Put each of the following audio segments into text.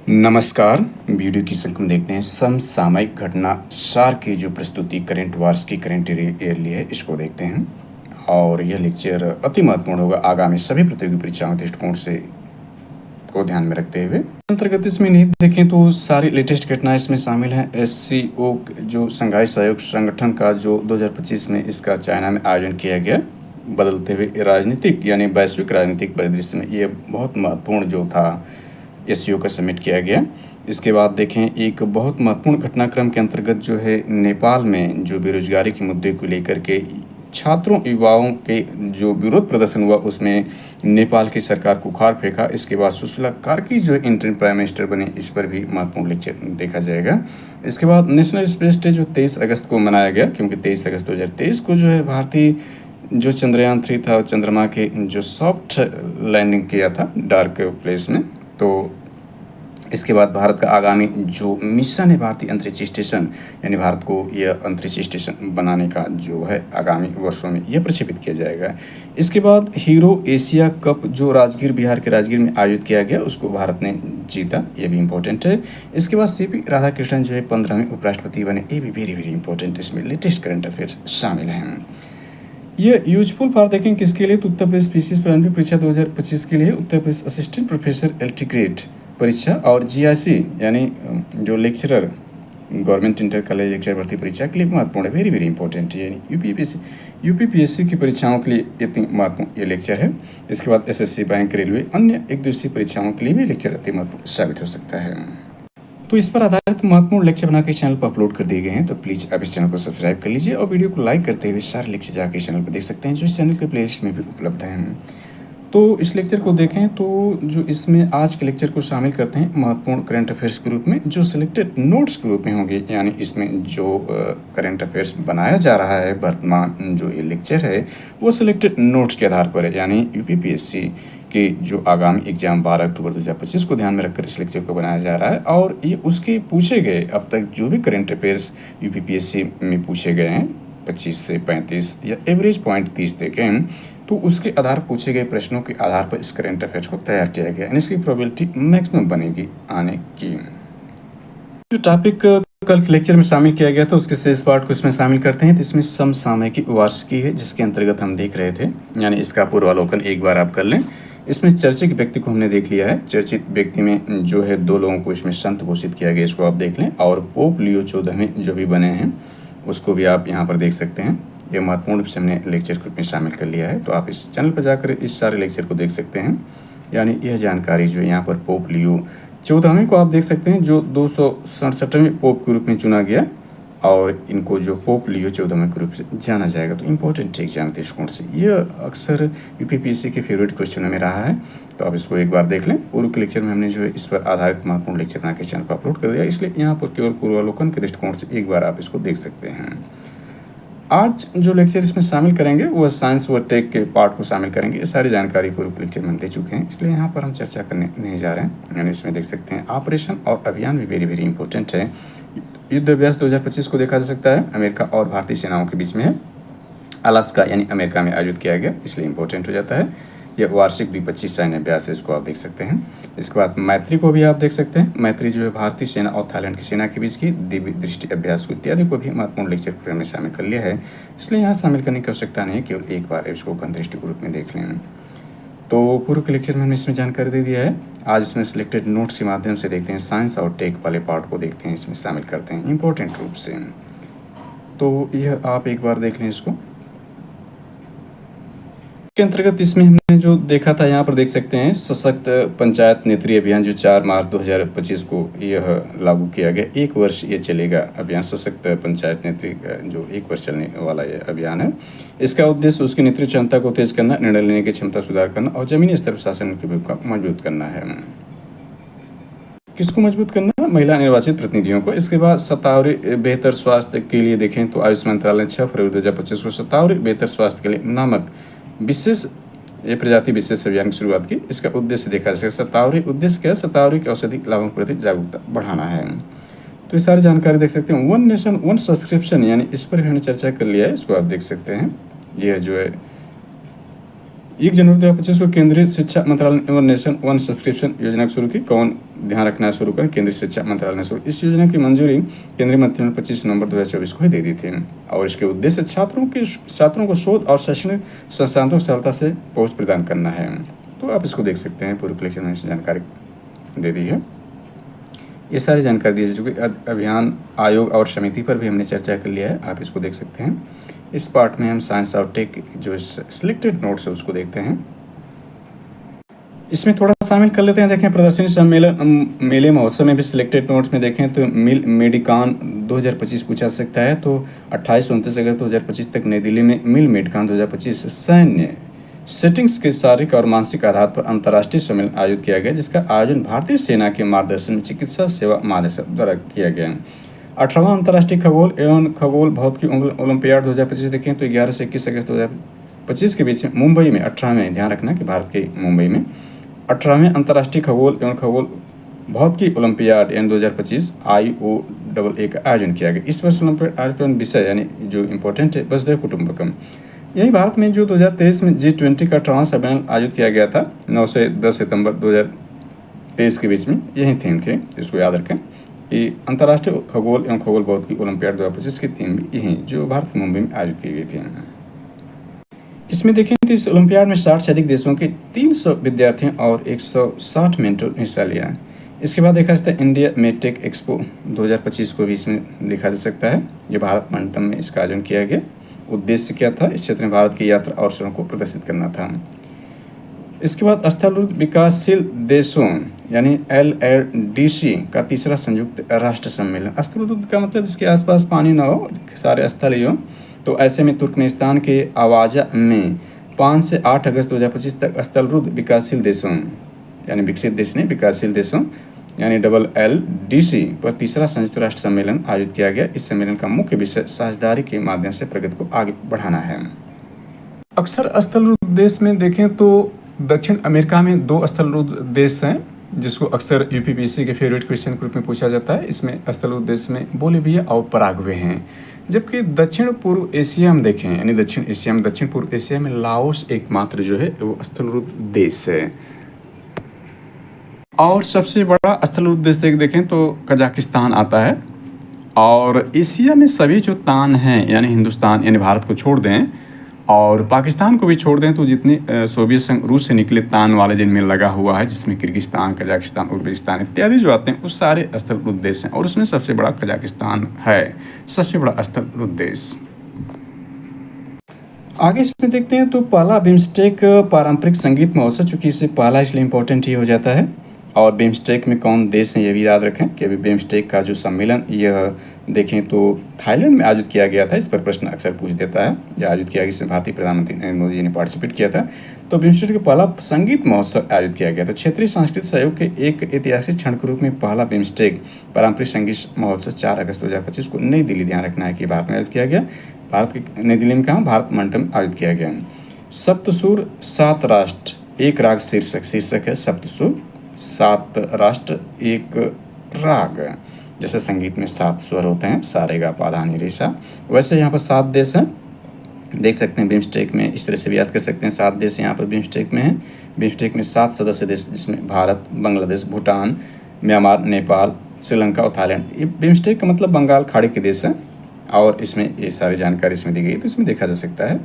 नमस्कार। वीडियो की संख्या में देखते हैं समसामयिक घटना सार की जो प्रस्तुति करंट वार्स की करंट ईयरली है, इसको देखते हैं। और यह लेक्चर अति महत्वपूर्ण होगा आगामी सभी प्रतियोगी परीक्षाओं के दृष्टिकोण से को ध्यान में रखते हुए। अंतर्गत इसमें नीति देखें तो सारी लेटेस्ट घटनाएं इसमें शामिल हैं। SCO जो संघाई सहयोग संगठन का जो 2025 में इसका चाइना में आयोजन किया गया, बदलते हुए राजनीतिक यानी वैश्विक राजनीतिक परिदृश्य में ये बहुत महत्वपूर्ण जो था SCO का समिट किया गया। इसके बाद देखें एक बहुत महत्वपूर्ण घटनाक्रम के अंतर्गत जो है नेपाल में जो बेरोजगारी के मुद्दे को लेकर के छात्रों युवाओं के जो विरोध प्रदर्शन हुआ, उसमें नेपाल की सरकार को उखाड़ फेंका। इसके बाद सुशीला कार्की जो इंटरिम प्राइम मिनिस्टर बने, इस पर भी महत्वपूर्ण लेक्चर देखा जाएगा। इसके बाद नेशनल स्पेस डे जो 23 अगस्त को मनाया गया, क्योंकि 23 अगस्त 2023 को जो है भारतीय जो चंद्रयान 3 था चंद्रमा के जो सॉफ्ट लैंडिंग किया था डार्क प्लेस में। तो इसके बाद भारत का आगामी जो मिशन है भारतीय अंतरिक्ष स्टेशन, यानी भारत को यह अंतरिक्ष स्टेशन बनाने का जो है आगामी वर्षों में यह प्रक्षेपित किया जाएगा। इसके बाद हीरो एशिया कप जो राजगीर बिहार के राजगीर में आयोजित किया गया, उसको भारत ने जीता, ये भी इम्पोर्टेंट है। इसके बाद CP राधाकृष्णन जो है 15वें उपराष्ट्रपति बने, ये भी वेरी वेरी इंपॉर्टेंट, इसमें लेटेस्ट करंट अफेयर्स शामिल हैं। ये यूजफुल फॉर देखें किसके लिए, तो उत्तर प्रदेश PCS प्रारंभिक परीक्षा 2025 के लिए, Uttar Pradesh assistant professor LT grade परीक्षा और GIC यानी जो lecturer government inter college lecture भर्ती परीक्षा के लिए महत्वपूर्ण है, वेरी वेरी इंपॉर्टेंट है। यानी UPPSC की परीक्षाओं के लिए इतनी महत्वपूर्ण ये लेक्चर है। इसके बाद SSC बैंक रेलवे अन्य एक दूसरी परीक्षाओं के लिए भी लेक्चर अति महत्वपूर्ण साबित हो सकता है। तो इस पर आधारित महत्वपूर्ण लेक्चर बना के चैनल पर अपलोड कर दिए गए हैं, तो प्लीज़ आप इस चैनल को सब्सक्राइब कर लीजिए और वीडियो को लाइक करते हुए सारे लेक्चर जाके चैनल पर देख सकते हैं, जो इस चैनल के प्लेलिस्ट में भी उपलब्ध हैं। तो इस लेक्चर को देखें तो जो इसमें आज के लेक्चर को शामिल करते हैं महत्वपूर्ण करंट अफेयर्स के रूप में, जो सिलेक्टेड नोट्स के रूप में होंगे। यानी इसमें जो करंट अफेयर्स बनाया जा रहा है वर्तमान जो ये लेक्चर है, वो सिलेक्टेड नोट्स के आधार पर है। यानी UPPSC के जो आगामी एग्जाम 12 अक्टूबर 2025 को ध्यान में रखकर इस लेक्चर को बनाया जा रहा है। और ये उसके पूछे गए अब तक जो भी करंट अफेयर्स UPPSC में पूछे गए हैं 25 से 35 या एवरेज पॉइंट 30 तक हैं, तो उसके आधार पूछे गए प्रश्नों के आधार पर इस करंट अफेयर्स को तैयार किया गया है। इसकी प्रोबेबिलिटी मैक्सिमम बनेगी आने की। जो टॉपिक कल के लेक्चर में शामिल किया गया था, उसके शेष पार्ट को इसमें शामिल करते हैं। तो इसमें समसामयिकी वार्षिकी है, जिसके अंतर्गत हम देख रहे थे, यानी इसका पूर्वावलोकन एक बार आप कर लें। इसमें चर्चित व्यक्ति को हमने देख लिया है। चर्चित व्यक्ति में जो है 2 लोगों को इसमें संत घोषित किया गया, इसको आप देख लें। और पोप लियो 14वें जो भी बने हैं, उसको भी आप यहाँ पर देख सकते हैं। ये महत्वपूर्ण रूप से हमने लेक्चर ग्रुप में शामिल कर लिया है, तो आप इस चैनल पर जाकर इस सारे लेक्चर को देख सकते हैं। यानी यह जानकारी जो यहाँ पर पोप लियो 14वें को आप देख सकते हैं, जो 267वें पोप के रूप में चुना गया, और इनको जो पोप लियो 14वें के रूप से जाना जाएगा। तो इम्पोर्टेंट एग्जाम दृष्टिकोण से यह अक्सर UPPSC के फेवरेट क्वेश्चनों में रहा है, तो आप इसको एक बार देख लें। पूर्व के लेक्चर में हमने जो है इस पर आधारित महत्वपूर्ण लेक्चर बना के चैनल पर अपलोड कर दिया, इसलिए यहाँ पर केवल पूर्वावलोकन के दृष्टिकोण से एक बार आप इसको देख सकते हैं। आज जो लेक्चर इसमें शामिल करेंगे वो साइंस व टेक के पार्ट को शामिल करेंगे। ये सारी जानकारी पूर्व लेक्चर में हम दे चुके हैं, इसलिए यहाँ पर हम चर्चा करने नहीं जा रहे हैं। यानी इसमें देख सकते हैं ऑपरेशन और अभियान भी वेरी वेरी इंपॉर्टेंट है। युद्ध अभ्यास 2025 को देखा जा सकता है, अमेरिका और भारतीय सेनाओं के बीच में है। अलास्का यानी अमेरिका में आयोजित किया गया, इसलिए इंपॉर्टेंट हो जाता है। यह वार्षिक द्विपक्षीय सैन्य अभ्यास है, इसको आप देख सकते हैं। इसके बाद मैत्री को भी आप देख सकते हैं। मैत्री जो है भारतीय सेना और थाईलैंड की सेना के बीच की दिव्य दृष्टि अभ्यास को इत्यादि को भी महत्वपूर्ण लेक्चर प्रोग्राम में शामिल कर लिया है, इसलिए यहाँ शामिल करने की आवश्यकता नहीं है, केवल एक बार इसको दृष्टि के रूप में देख लें। तो पूर्व के लेक्चर में हमने इसमें जानकारी दे दिया है। आज इसमें सिलेक्टेड नोट्स के माध्यम से देखते हैं, साइंस और टेक वाले पार्ट को देखते हैं, इसमें शामिल करते हैं इंपॉर्टेंट रूप से। तो यह आप एक बार देख लें इसको। के अंतर्गत इसमें हमने जो देखा था, यहाँ पर देख सकते हैं सशक्त पंचायत नेत्री अभियान जो 4 मार्च 2025 को यह लागू किया गया। 1 वर्ष ये चलेगा अभियान, सशक्त पंचायत नेत्री जो 1 वर्ष चलने वाला ये अभियान है। इसका उद्देश्य उसकी नेतृत्व क्षमता को तेज करना, निर्णय लेने की क्षमता सुधार करना और जमीनी स्तर पर शासन की भूमिका मजबूत करना है। किसको मजबूत करना? महिला निर्वाचित प्रतिनिधियों को। इसके बाद शतावरी बेहतर स्वास्थ्य के लिए देखें तो आयुष मंत्रालय ने 6 फरवरी 2025 को शतावरी बेहतर स्वास्थ्य के लिए नामक विशेष प्रजाति विशेष अभियान की शुरुआत की। इसका उद्देश्य देखा जा सकता है, शतावरी उद्देश्य क्या है? शतावरी के औषधि लाभों के प्रति जागरूकता बढ़ाना है। तो ये सारी जानकारी देख सकते हैं। 1 नेशन 1 सब्सक्रिप्शन, यानी इस पर हमने चर्चा कर लिया है, इसको आप देख सकते हैं। यह जो है 1 जनवरी 2025 को केंद्रीय शिक्षा मंत्रालय ने 1 नेशन 1 सब्सक्रिप्शन योजना शुरू की। कौन ध्यान रखना शुरू करें, केंद्रीय शिक्षा मंत्रालय ने शुरू। इस योजना की मंजूरी केंद्रीय मंत्रिमंडल 25 नवंबर 2024 को ही दे दी थी और इसके उद्देश्य छात्रों को शोध और शैक्षणिक संस्थानों को सरलता से पहुंच प्रदान करना है। तो आप इसको देख सकते हैं, पूरी कलेक्शन में जानकारी दे दी है। ये सारी जानकारी दी जा चुकी है। अभियान आयोग और समिति पर भी हमने चर्चा कर लिया है, आप इसको देख सकते हैं। इस पार्ट में हम साइंस और टेक जो सिलेक्टेड नोट्स है उसको देखते हैं। इसमें थोड़ा शामिल कर लेते हैं। देखें, प्रदर्शनी सम्मेलन मेले महोत्सव में भी सिलेक्टेड नोट्स में देखें तो मेडिकान 2025 पूछा सकता है। तो 28-29 अगस्त 2025 तक नई दिल्ली में मिल मेडिकान 2025 सैन्य सेटिंग्स के शारीरिक और मानसिक आधार पर अंतर्राष्ट्रीय सम्मेलन आयोजित किया गया, जिसका आयोजन भारतीय सेना के मार्गदर्शन में चिकित्सा सेवा महानिदेशक द्वारा किया गया। 18वां अंतर्राष्ट्रीय खगोल एवं खगोल भौतिकी ओलंपियाड 2025 देखें तो 11 से 21 अगस्त 2025 के बीच मुंबई में 18वें, ध्यान रखना कि भारत के मुंबई में 18वें अंतर्राष्ट्रीय खगोल एवं खगोल भौतिकी ओलंपियाड यानी 2025 IOAA का आयोजन किया गया। इस वर्ष ओलंपियाड आयोजन विषय यानी जो इम्पोर्टेंट है वसुधैव कुटुंबकम। यही भारत में जो 2023 में G20 का 18वां सम्मेलन आयोजित किया गया था 9 से 10 सितंबर 2023 के बीच में, यही थीम थे, इसको याद रखें कि अंतर्राष्ट्रीय खगोल एवं खगोल भौतिकी ओलंपियाड 2025 की थीम भी यही जो भारत के मुंबई में आयोजित की गई थी। इसमें देखें तो इस ओलंपियाड में 60 से अधिक देशों के 300 विद्यार्थियों और 160 मेंटर हिस्सा लिया। इसके बाद देखा जाता है इंडिया मेटेक एक्सपो 2025 को भी इसमें देखा जा सकता है। ये भारत मंडपम में इसका आयोजन किया गया। उद्देश्य क्या था? इस क्षेत्र में भारत की यात्रा अवसरों को प्रदर्शित करना था। इसके बाद स्थलरूप विकासशील देशों यानी LLDC का तीसरा संयुक्त राष्ट्र सम्मेलन। स्थलरूप का मतलब इसके आसपास पानी न हो, सारे स्थल ही हो। तो ऐसे में तुर्कमेनिस्तान के आवाजा में 5 से 8 अगस्त 2025 तक स्थलरूप विकासशील देशों यानी विकसित देश नहीं, विकासशील देशों यानी LLDC पर तीसरा संयुक्त राष्ट्र सम्मेलन आयोजित किया गया। इस सम्मेलन का मुख्य विषय साझेदारी के माध्यम से प्रगति को आगे बढ़ाना है। अक्सर स्थलरूप देश में देखें तो दक्षिण अमेरिका में 2 स्थलरूप देश हैं, जिसको अक्सर UPPSC के फेवरेट क्वेश्चन के रूप में पूछा जाता है। इसमें स्थलरूप देश में बोलीविया और पराग्वे हैं, जबकि दक्षिण पूर्व एशिया में देखें यानी दक्षिण पूर्व एशिया में लाओस एकमात्र जो है वो स्थलरूप देश है। और सबसे बड़ा स्थलरूप देश देखें तो कजाकिस्तान आता है। और एशिया में सभी जो तान हैं यानी हिंदुस्तान यानी भारत को छोड़ दें और पाकिस्तान को भी छोड़ दें तो जितने सोवियत संघ रूस से निकले तान वाले जिनमें लगा हुआ है, जिसमें किर्गिस्तान, कजाकिस्तान, उज्बेकिस्तान इत्यादि जो आते हैं, वो सारे स्थलरूप देश हैं और उसमें सबसे बड़ा कजाकिस्तान है, सबसे बड़ा स्थलरूप देश। आगे इसमें देखते हैं तो पहला बिम्स्टेक पारंपरिक संगीत महोत्सव, चूँकि इससे पहला इसलिए इम्पोर्टेंट ही हो जाता है। और बिम्स्टेक में कौन देश हैं ये भी याद रखें कि अभी बिम्स्टेक का जो सम्मेलन यह देखें तो थाईलैंड में आयोजित किया गया था। इस पर प्रश्न अक्सर पूछ देता है। यह आयोजित किया गया, इसमें भारतीय प्रधानमंत्री नरेंद्र मोदी जी ने पार्टिसिपेट किया था। तो बिम्स्टेक का पहला संगीत महोत्सव आयोजित किया गया था। क्षेत्रीय सांस्कृतिक सहयोग के एक ऐतिहासिक क्षण के रूप में पहला बिम्स्टेक पारंपरिक संगीत महोत्सव 4 अगस्त 2025 को नई दिल्ली, ध्यान रखना है कि भारत में आयोजित किया गया। भारत के नई दिल्ली में कहाँ? भारत मंडपम में आयोजित किया गया। सप्तसुर 7 राष्ट्र एक राग शीर्षक है सप्तसुर 7 राष्ट्र एक राग। जैसे संगीत में 7 स्वर होते हैं, सा रे गा पा धा नी रे सा, वैसे यहाँ पर 7 देश हैं, देख सकते हैं बिम्स्टेक में। इस तरह से भी याद कर सकते हैं 7 देश यहाँ पर बिम्स्टेक में हैं। बिम्स्टेक में 7 सदस्य देश, जिसमें भारत, बांग्लादेश, भूटान, म्यांमार, नेपाल, श्रीलंका और थाईलैंड। ये बिम्स्टेक का मतलब बंगाल खाड़ी के देश हैं और इसमें ये सारी जानकारी इसमें दी गई, तो इसमें देखा जा सकता है।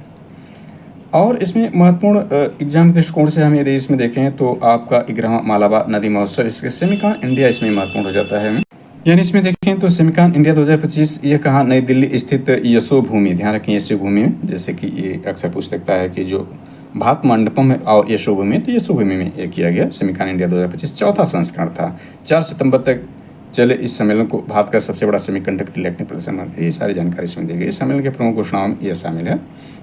और इसमें महत्वपूर्ण एग्जाम के दृष्टिकोण से हम यदि इसमें देखें तो आपका 11वां मालाबार नदी महोत्सव, इसके सेमिकान इंडिया इसमें महत्वपूर्ण हो जाता है। यानी इसमें देखें तो सेमिकान इंडिया 2025 ये कहाँ? नई दिल्ली स्थित यशोभूमि, ध्यान रखें यशोभूमि में, जैसे कि ये अक्सर पूछ सकता है कि जो भारत मंडपम है और यशोभूमि, तो यशोभूमि में ये किया गया। सेमिकान इंडिया 2025 चौथा संस्करण था। 4 सितंबर तक चले इस सम्मेलन को भारत का सबसे बड़ा सेमीकंडक्टर इलेक्ट्रॉनिक प्रदर्शन, ये सारी जानकारी इसमें दी गई। इस सम्मेलन के प्रमुख घोषणाओं में यह शामिल है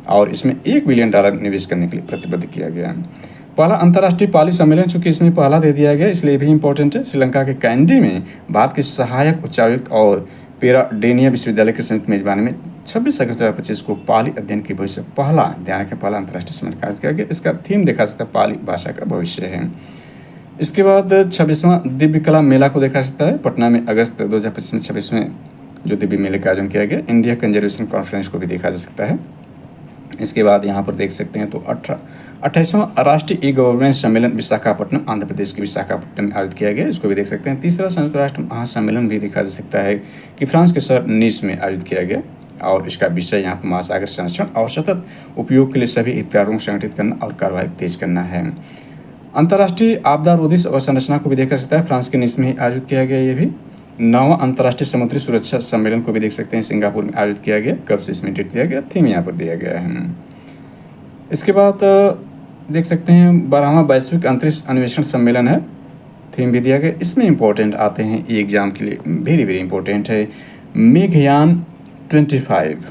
और इसमें $1 बिलियन निवेश करने के लिए प्रतिबद्ध किया गया। पहला अंतर्राष्ट्रीय पाली सम्मेलन, चूंकि इसमें पहला दे दिया गया इसलिए भी इंपॉर्टेंट है। श्रीलंका के कैंडी में भारत के सहायक उच्चायुक्त और पेराडेनिया विश्वविद्यालय के संयुक्त मेजबानी में 26 अगस्त 2025 को पाली अध्ययन के भविष्य पहला, ध्यान रखें, पहला अंतर्राष्ट्रीय सम्मेलन आयोजित किया गया। इसका थीम देखा सकता है पाली भाषा का भविष्य है। इसके बाद 26वां दिव्य कला मेला को देखा सकता है। पटना में अगस्त 2025 में 26वें जो दिव्य मेले का आयोजन किया गया। इंडिया कंजर्वेशन कॉन्फ्रेंस को भी देखा जा सकता है। इसके बाद यहाँ पर देख सकते हैं तो 28वां राष्ट्रीय ई गवर्नेंस सम्मेलन विशाखापट्टनम, आंध्र प्रदेश के विशाखापट्टनम में आयोजित किया गया, इसको भी देख सकते हैं। तीसरा संयुक्त राष्ट्र महासम्मेलन भी देखा जा सकता है कि फ्रांस के शहर नीस में आयोजित किया गया, और इसका विषय यहाँ पर महासागर संरक्षण और सतत उपयोग के लिए सभी हितधारकों को संगठित करना और कार्रवाई तेज करना है। अंतर्राष्ट्रीय आपदा रोधी अवसंरचना को भी देखा जा सकता है, फ्रांस के नीस में आयोजित किया गया। ये भी 9वां अंतर्राष्ट्रीय समुद्री सुरक्षा सम्मेलन को भी देख सकते हैं, सिंगापुर में आयोजित किया गया। कब से इसमें डेट दिया गया, थीम यहाँ पर दिया गया है। इसके बाद देख सकते हैं 12वां वैश्विक अंतरिक्ष अन्वेषण सम्मेलन है, थीम भी दिया गया। इसमें इंपॉर्टेंट आते हैं एग्जाम के लिए, वेरी वेरी इंपॉर्टेंट है मेघयान 25,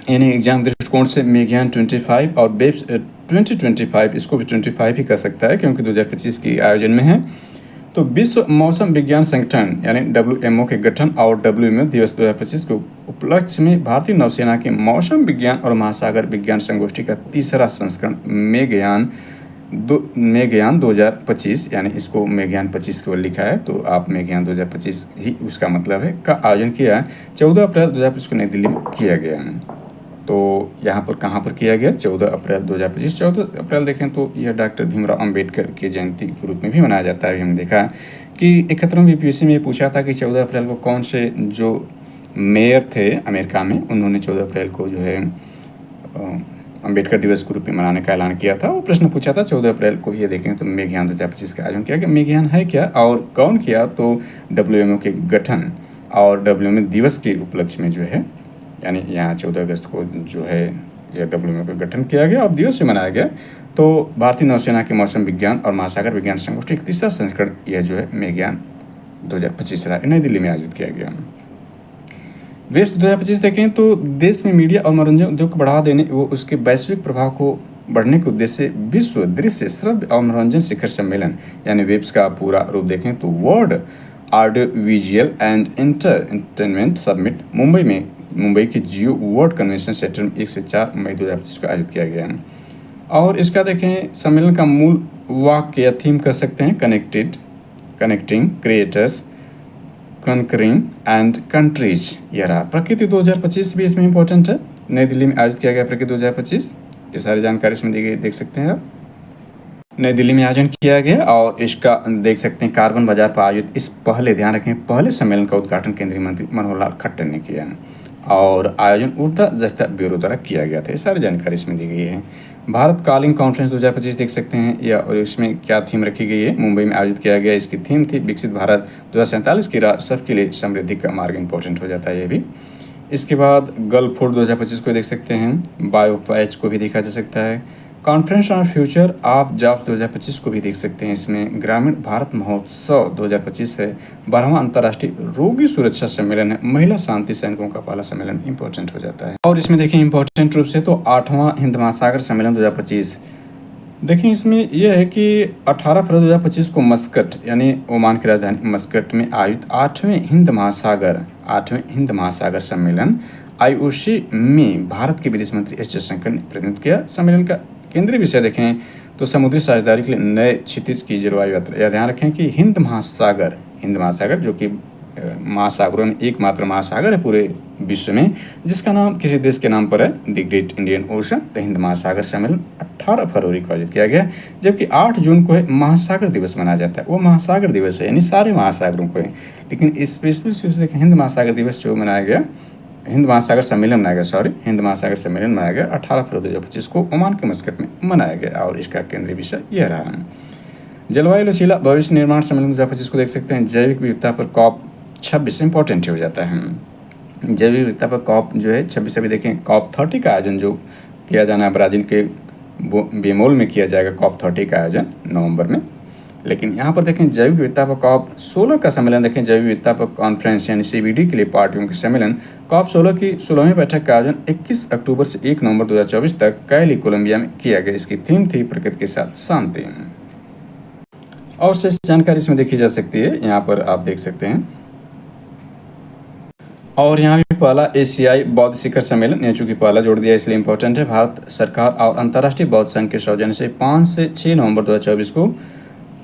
यानी एग्जाम दृष्टिकोण से मेघयान 25 और बेब्स 2025, इसको भी 25 ही कर सकता है क्योंकि 2025 की आयोजन में है। तो विश्व मौसम विज्ञान संगठन यानी WMO के गठन और WMO दिवस 2025 के उपलक्ष्य में भारतीय नौसेना के मौसम विज्ञान और महासागर विज्ञान संगोष्ठी का तीसरा संस्करण मेघयान 2025, यानी इसको मेघयान 25 केवल लिखा है, तो आप मेघयान 2025 ही उसका मतलब है, का आयोजन किया 14 अप्रैल 2025 को नई दिल्ली में किया गया है। तो यहाँ पर कहाँ पर किया गया, 14 अप्रैल 2025। 14 अप्रैल देखें तो यह डॉक्टर भीमराव अंबेडकर की जयंती के रूप में भी मनाया जाता है। हमने देखा कि 71वीं BPSC में पूछा था कि 14 अप्रैल को कौन से जो मेयर थे अमेरिका में, उन्होंने 14 अप्रैल को जो है अंबेडकर दिवस के रूप में मनाने का ऐलान किया था। वो प्रश्न पूछा था 14 अप्रैल को। ये देखें तो मेघयान 2025 का आयोजन किया गया। मेघयान है क्या और कौन किया, तो WMO के गठन और WMO दिवस के उपलक्ष्य में जो है, यानी यहाँ 14 अगस्त को जो है यह WMO का गठन किया गया और दिवस से मनाया गया। तो भारतीय नौसेना के मौसम विज्ञान और महासागर विज्ञान संगोष्ठी का तीसरा संस्करण यह जो है मेघयान 2025 नई दिल्ली में आयोजित किया गया। वेब्स 2025 देखें तो देश में मीडिया और मनोरंजन उद्योग को बढ़ावा देने व उसके वैश्विक प्रभाव को बढ़ने के उद्देश्य से विश्व दृश्य श्रव्य और मनोरंजन शिखर सम्मेलन यानी वेब्स का पूरा रूप देखें तो world audio visual and entertainment summit Mumbai के जियो वर्ल्ड कन्वेंशन सेंटर में 1 से 4 मई 2025 को आयोजित किया गया। और इसका देखें सम्मेलन का मूल वाक्य या थीम कर सकते हैं कनेक्टिंग क्रिएटर्स कनकरिंग एंड कंट्रीज। यह रहा प्रकृति 2025 भी इसमें इंपॉर्टेंट है, नई दिल्ली में आयोजित किया गया प्रकृति 2025। ये सारी जानकारी इसमें दी गई, देख सकते हैं आप। नई दिल्ली में आयोजन किया गया और इसका देख सकते हैं कार्बन बाजार पर आयोजित इस ध्यान रखें पहले सम्मेलन का उद्घाटन केंद्रीय मंत्री मनोहर लाल खट्टर ने किया और आयोजन ऊर्जा दस्ता ब्यूरो द्वारा किया गया था। ये सारी जानकारी इसमें दी गई है। भारत कालिंग कॉन्फ्रेंस 2025 देख सकते हैं या और इसमें क्या थीम रखी गई है, मुंबई में आयोजित किया गया। इसकी थीम थी विकसित भारत 2047 की राह सबके लिए समृद्धि का मार्ग। इंपॉर्टेंट हो जाता है ये भी। इसके बाद गल्फ फूड 2025 को देख सकते हैं, बायो पैच को भी देखा जा सकता है। Conference on future of jobs 2025 को भी देख सकते हैं। इसमें ग्रामीण भारत महोत्सव 2025 है। 12वां अंतर्राष्ट्रीय रोगी सुरक्षा सम्मेलन है। महिला शांति सैनिकों का पहला सम्मेलन इंपॉर्टेंट हो जाता है। और इसमें देखें इंपॉर्टेंट रूप से तो 8वां हिंद महासागर सम्मेलन 2025 देखें। इसमें यह है कि 18 फरवरी 2025 को मस्कट यानी ओमान की राजधानी मस्कट में आयोजित 8वें हिंद महासागर सम्मेलन IOC में भारत के विदेश मंत्री एस जयशंकर ने प्रतिनिधित्व किया। सम्मेलन का केंद्रीय विषय देखें तो समुद्री साझेदारी के लिए नए क्षितिज की जलवायु यात्रा। यह ध्यान रखें कि हिंद महासागर जो कि महासागरों में एकमात्र महासागर है पूरे विश्व में, जिसका नाम किसी देश के नाम पर है, द ग्रेट इंडियन ओशन। तो हिंद महासागर सम्मेलन 18 फरवरी को आयोजित किया गया, जबकि 8 जून को है महासागर दिवस मनाया जाता है। वो महासागर दिवस है यानी सारे महासागरों को है, लेकिन स्पेसिफिक हिंद महासागर दिवस जो मनाया गया, हिंद महासागर सम्मेलन मनाया गया 18 फरवरी 2025 को ओमान के मस्कट में मनाया गया और इसका केंद्रीय विषय यह रहा। जलवायु लचीला भविष्य निर्माण सम्मेलन 2025 को देख सकते हैं। जैविक विविधता पर COP 26 इंपॉर्टेंट हो जाता है। जैविक विविधता पर COP जो है 26 अभी देखें। COP 30 का आयोजन जो किया जाना है ब्राज़ील के बेमोल में किया जाएगा COP 30 का आयोजन नवंबर में। लेकिन यहाँ पर देखें जैविक विविधता पर COP 16 का सम्मेलन देखें। जैविक विविधता पर कॉन्फ्रेंस यानी CBD के लिए पार्टियों के सम्मेलन COP 16 की 16वीं बैठक का आयोजन 21 अक्टूबर से 1 नवंबर 2024 तक कैली कोलंबिया में किया गया। इसकी थीम थी प्रकृति के साथ शांति। और शेष जानकारी इसमें देखी जा सकती है, यहाँ पर आप देख सकते हैं। और यहाँ भी पहला एशियाई बौद्ध शिखर सम्मेलन, ये चूंकि पहला जोड़ दिया इसलिए इंपॉर्टेंट है। भारत सरकार और अंतर्राष्ट्रीय बौद्ध संघ के सौजन्य से 5 से 6 नवंबर 2024 को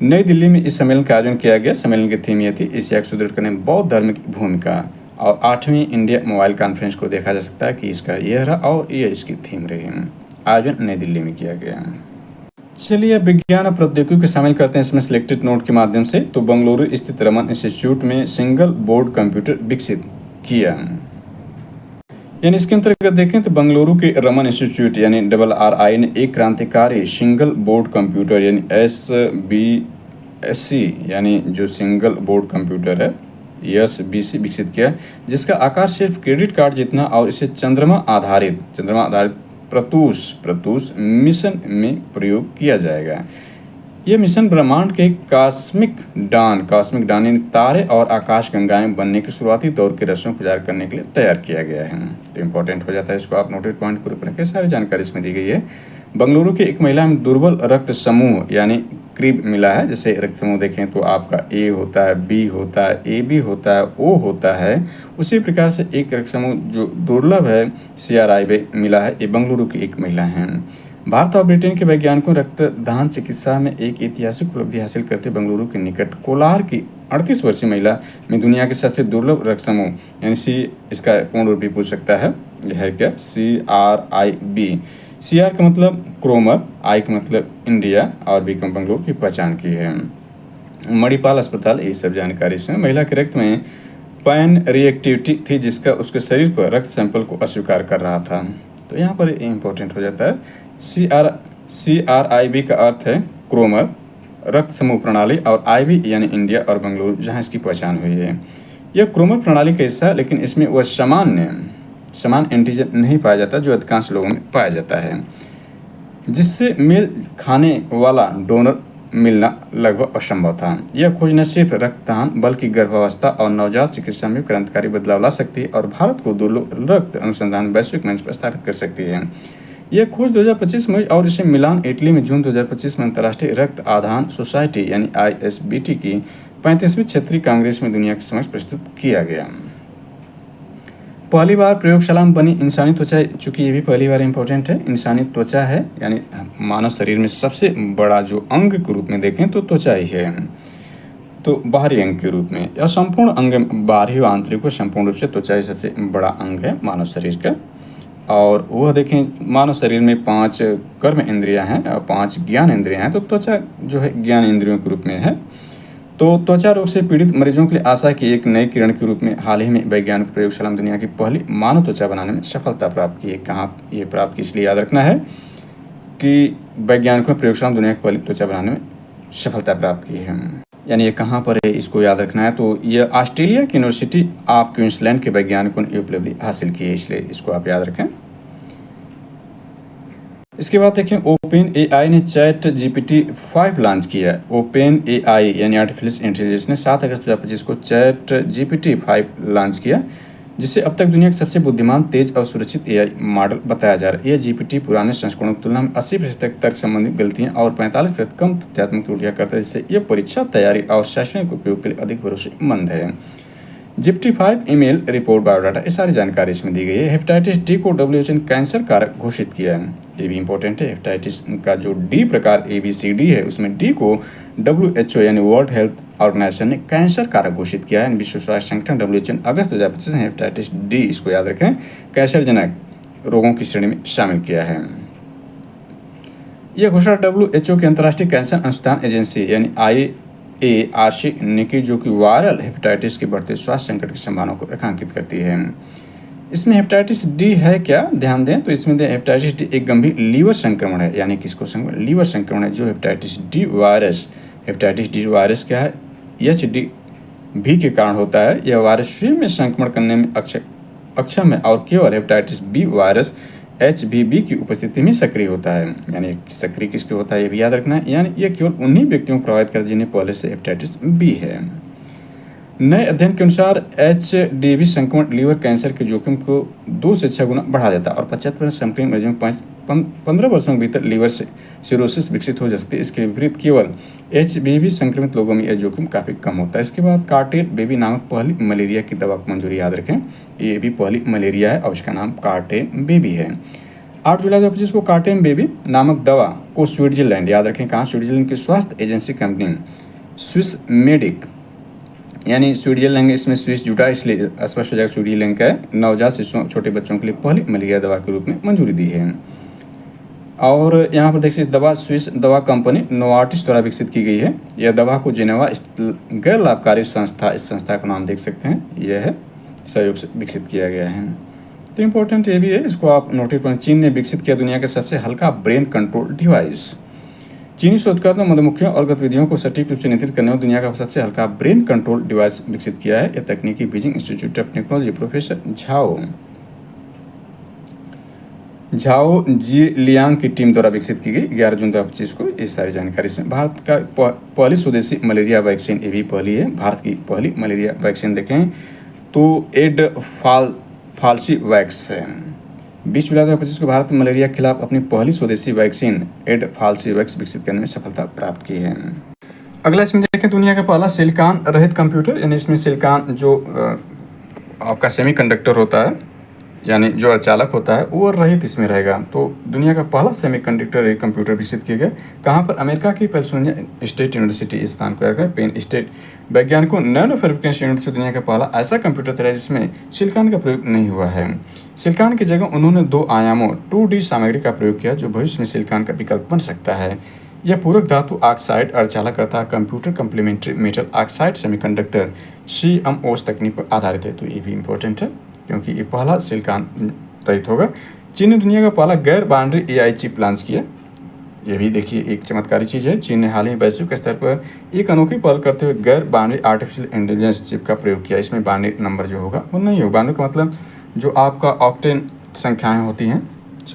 नई दिल्ली में इस सम्मेलन का आयोजन किया गया। सम्मेलन की थीम ये थी एशिया को सुदृढ़ करने में बौद्ध धर्म की भूमिका। और 8वीं इंडिया मोबाइल कॉन्फ्रेंस को देखा जा सकता है कि इसका यह रहा और ये इसकी थीम रही। आयोजन नई दिल्ली में किया गया। चलिए अब विज्ञान और प्रौद्योगिकी को शामिल करते हैं इसमें सिलेक्टेड नोट के माध्यम से। तो बंगलुरु स्थित रमन इंस्टीट्यूट में सिंगल बोर्ड कंप्यूटर विकसित किया। यानी इसके अंतर्गत देखें तो बंगलुरु के रमन इंस्टीट्यूट यानी RRI ने एक क्रांतिकारी सिंगल बोर्ड कंप्यूटर यानी SBC यानी जो सिंगल बोर्ड कंप्यूटर है SBC विकसित किया, जिसका आकार सिर्फ क्रेडिट कार्ड जितना और इसे चंद्रमा आधारित प्रत्यूष मिशन में प्रयोग किया जाएगा। यह मिशन ब्रह्मांड के कॉस्मिक डान यानी तारे और आकाश गंगाएं बनने के शुरुआती दौर के रहस्यों को उजागर करने के लिए तैयार किया गया है। तो इंपॉर्टेंट हो जाता है, इसको आप नोटेड पॉइंट के रूप में रखें। सारी जानकारी इसमें दी गई है। बंगलुरु की एक महिला में दुर्बल रक्त समूह यानी क्रीब मिला है। जैसे रक्त समूह देखें तो आपका A होता है, B होता है, AB होता है, O होता है, उसी प्रकार से एक रक्त समूह जो दुर्लभ है CRI मिला है। ये बंगलुरु की एक महिला है। भारत और ब्रिटेन के वैज्ञानिकों रक्तदान चिकित्सा में एक ऐतिहासिक उपलब्धि हासिल करते बंगलुरु के निकट कोलार की 38 वर्षीय महिला में दुनिया के सबसे दुर्लभ रक्त समूह यानी इसका पूर्ण रूप भी पूछ सकता है, यह है क्या CRIB। CR का मतलब क्रोमर, I का मतलब इंडिया और B का बंगलुरु की पहचान की है। मणिपाल अस्पताल, ये सब जानकारी इसमें। महिला के रक्त में पैन रिएक्टिविटी थी जिसका उसके शरीर पर रक्त सैंपल को अस्वीकार कर रहा था। तो यहाँ पर इम्पोर्टेंट हो जाता है। CRIB का अर्थ है क्रोमर रक्त समूह प्रणाली और IB यानी इंडिया और बंगलुरु जहाँ इसकी पहचान हुई है। यह क्रोमर प्रणाली का हिस्सा है, लेकिन इसमें वह समान एंटीजन नहीं पाया जाता जो अधिकांश लोगों में पाया जाता है, जिससे मेल खाने वाला डोनर मिलना लगभग असंभव था। यह खोज न सिर्फ रक्तदान बल्कि गर्भावस्था और नवजात चिकित्सा में क्रांतिकारी बदलाव ला सकती है और भारत को दुर्लभ रक्त अनुसंधान वैश्विक मंच पर स्थापित कर सकती है। यह खोज 2025 में और इसे मिलान इटली में जून 2025 में अंतर्राष्ट्रीय रक्त आदान सोसाइटी यानी ISBT की 35वीं क्षेत्रीय कांग्रेस में दुनिया के समक्ष प्रस्तुत किया गया। पहली बार प्रयोगशाला में बनी इंसानी त्वचा, चूंकि ये भी पहली बार इंपॉर्टेंट है। इंसानी त्वचा है यानी मानव शरीर में सबसे बड़ा जो अंग के रूप में देखें तो त्वचा ही है। तो बाहरी अंग के रूप में या संपूर्ण अंग बाहरी व आंतरिक को संपूर्ण रूप से त्वचा ही सबसे बड़ा अंग है मानव शरीर का। और वह देखें मानव शरीर में 5 कर्म इंद्रियां हैं और 5 ज्ञान इंद्रियां हैं। तो त्वचा जो है ज्ञान इंद्रियों के रूप में है। तो त्वचा रोग से पीड़ित मरीजों के लिए आशा की एक नई किरण के रूप में हाल ही में वैज्ञानिक प्रयोगशाला में दुनिया की पहली मानव त्वचा बनाने में सफलता प्राप्त की है। कहाँ ये प्राप्त की, इसलिए याद रखना है कि वैज्ञानिकों ने प्रयोगशाला में दुनिया की पहली त्वचा बनाने में सफलता प्राप्त की है। यानी ये कहाँ पर है, इसको याद रखना है। तो यह ऑस्ट्रेलिया की यूनिवर्सिटी ऑफ क्वींसलैंड के वैज्ञानिकों ने उपलब्धि हासिल की है, इसलिए इसको आप याद रखें। इसके बाद देखें OpenAI ने ChatGPT-5 लॉन्च किया है। OpenAI यानी आर्टिफिशियल इंटेलिजेंस ने 7 अगस्त 2025 को ChatGPT-5 लॉन्च किया, जिसे अब तक दुनिया का सबसे बुद्धिमान, तेज और सुरक्षित AI मॉडल बताया जा रहा है। यह GPT पुराने संस्करणों की तुलना में 80% तक तर्क संबंधी गलतियां और 45% कम तथ्यात्मक त्रुटियां करता है, जिससे यह परीक्षा तैयारी और शैक्षणिक उपयोग के लिए अधिक भरोसेमंद है। GPT-5 ईमेल रिपोर्ट बायोडाटा, ये सारी जानकारी इसमें दी गई है। हेपेटाइटिस D को WHO ने कैंसर कारक घोषित किया है, ये भी इंपॉर्टेंट है। हेपेटाइटिस का जो D प्रकार ABCD है उसमें D को WHO यानी वर्ल्ड हेल्थ ऑर्गेनाइजेशन ने कैंसर कारक घोषित किया है। विश्व स्वास्थ्य संगठन WHO ने अगस्त 2025 में हेपेटाइटिस D, इसको याद रखें, कैंसरजनक रोगों की श्रेणी में शामिल किया है। यह घोषणा WHO की अंतर्राष्ट्रीय कैंसर अनुसंधान एजेंसी यानी IARC ने की, जो कि वायरल हेपेटाइटिस के बढ़ते स्वास्थ्य संकट की संभावना को रेखांकित करती है। इसमें हेपेटाइटिस D है क्या, ध्यान दें तो इसमें हेपेटाइटिस D एक गंभीर लीवर संक्रमण है, यानी किसको संक्रमण, लीवर संक्रमण है, जो hepatitis D virus. Hepatitis D virus क्या है, HDV के कारण होता है। यह वायरस स्वयं में संक्रमण करने में अक्षम है और केवल हेपेटाइटिस B वायरस HBV की उपस्थिति में सक्रिय होता है। यानी सक्रिय किसके होता है ये भी याद रखना है। यानी यह केवल उन्हीं व्यक्तियों को प्रभावित करता है जिन्हें पहले से हेपेटाइटिस B है। नए अध्ययन के अनुसार HDV संक्रमण लीवर कैंसर के जोखिम को 2 से 6 गुना बढ़ा देता है और 75% संक्रमित मरीजों को 15 वर्षों के भीतर लीवर से सिरोसिस विकसित हो सकती है। इसके विपरीत केवल HBV संक्रमित लोगों में यह जोखिम काफ़ी कम होता है। इसके बाद कार्टेल बेबी नामक पहली मलेरिया की दवा को मंजूरी, याद रखें ये भी पहली मलेरिया है और उसका नाम कार्टेल बेबी है। 8 जुलाई 2025 को कार्टेल बेबी नामक दवा को स्विट्जरलैंड, याद रखें कहाँ, स्विट्जरलैंड की स्वास्थ्य एजेंसी कंपनी स्विस मेडिक यानी स्विट्जरलैंड, इसमें स्विस जुटा इसलिए स्पष्ट हो जाएगा स्विट्जरलैंड का नवजात शिशुओं छोटे बच्चों के लिए पहली मलेरिया दवा के रूप में मंजूरी दी है। और यहाँ पर देखिए दवा स्विस दवा कंपनी नोवार्टिस द्वारा विकसित की गई है। यह दवा को जेनेवा स्थित गैर लाभकारी संस्था, इस संस्था का नाम देख सकते हैं, यह है सहयोग से विकसित किया गया है। तो इम्पोर्टेंट ये भी है, इसको आप नोटिस करें। चीन ने विकसित किया दुनिया का सबसे हल्का ब्रेन कंट्रोल डिवाइस। चीनी शोधकर्ता मधुमक्खियों और गतिविधियों को सटीक रूप से नियंत्रित करने में दुनिया का सबसे हल्का ब्रेन कंट्रोल डिवाइस विकसित किया है। यह तकनीकी Beijing Institute of Technology professor Zhao Ji Liang की टीम द्वारा विकसित की गई 11 जून 2025 को। ये सारी जानकारी से भारत का पहली स्वदेशी मलेरिया वैक्सीन, ये भी पहली है, भारत की पहली मलेरिया वैक्सीन देखें तो फाल्सी वैक्स है। 20 जुलाई 2025 को भारत में मलेरिया के खिलाफ अपनी पहली स्वदेशी वैक्सीन फाल्सी वैक्स विकसित करने में सफलता प्राप्त की है। अगला इसमें देखें दुनिया का पहला सिलिकॉन रहित कंप्यूटर, यानी इसमें सिलिकॉन जो आपका सेमीकंडक्टर होता है, यानी जो अर्धचालक होता है वो रहित इसमें रहेगा। तो दुनिया का पहला सेमीकंडक्टर कंप्यूटर विकसित किया गया कहाँ पर? अमेरिका की पेंसिल्वेनिया स्टेट यूनिवर्सिटी इस स्थान को आकर पेन स्टेट। वैज्ञानिकों नैनो फैब्रिकेशन यूनिट से दुनिया का पहला ऐसा कंप्यूटर तैयार जिसमें सिलिकॉन का प्रयोग नहीं हुआ है। सिलिकॉन की जगह उन्होंने 2 आयामों 2D सामग्री का प्रयोग किया जो भविष्य में सिलिकॉन का विकल्प बन सकता है। यह पूरक धातु ऑक्साइड अर्धचालक करता computer complementary metal oxide semiconductor CMOS तकनीक पर आधारित है। तो ये भी इंपॉर्टेंट है क्योंकि ये पहला सिलिकॉन रहित होगा। चीन ने दुनिया का पहला गैर बाइनरी AI चिप लॉन्च किया। ये भी देखिए एक चमत्कारी चीज़ है। चीन ने हाल ही वैश्विक स्तर पर एक अनोखी पहल करते हुए गैर बाइनरी आर्टिफिशियल इंटेलिजेंस चिप का प्रयोग किया। इसमें बाइनरी नंबर जो होगा वो नहीं होगा। बाइनरी का मतलब जो आपका ऑक्टेन संख्याएँ होती हैं,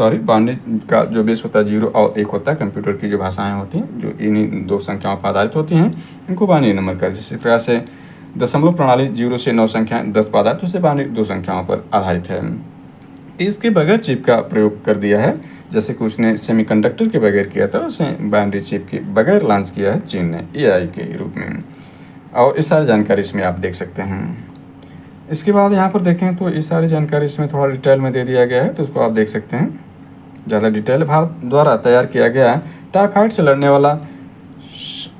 बाइनरी का जो बेस होता है 0 और 1 होता है। कंप्यूटर की जो भाषाएँ होती हैं जो इन्हीं 2 संख्याओं पर आधारित होती हैं, इनको बाइनरी नंबर का, जिस प्रकार से दशमलव प्रणाली 0 से 9 संख्याएं 10 पर आधारित, उससे बाइनरी 2 संख्याओं पर आधारित है। इसके बगैर चिप का प्रयोग कर दिया है, जैसे कि उसने सेमीकंडक्टर के बगैर किया था, उसने बाइनरी चिप के बगैर लॉन्च किया है चीन ने AI के रूप में। और इस सारी जानकारी इसमें आप देख सकते हैं। इसके बाद यहाँ पर देखें तो इस सारी जानकारी इसमें थोड़ा डिटेल में दे दिया गया है, तो उसको आप देख सकते हैं। ज़्यादा डिटेल भारत द्वारा तैयार किया गया टाइफाइड से लड़ने वाला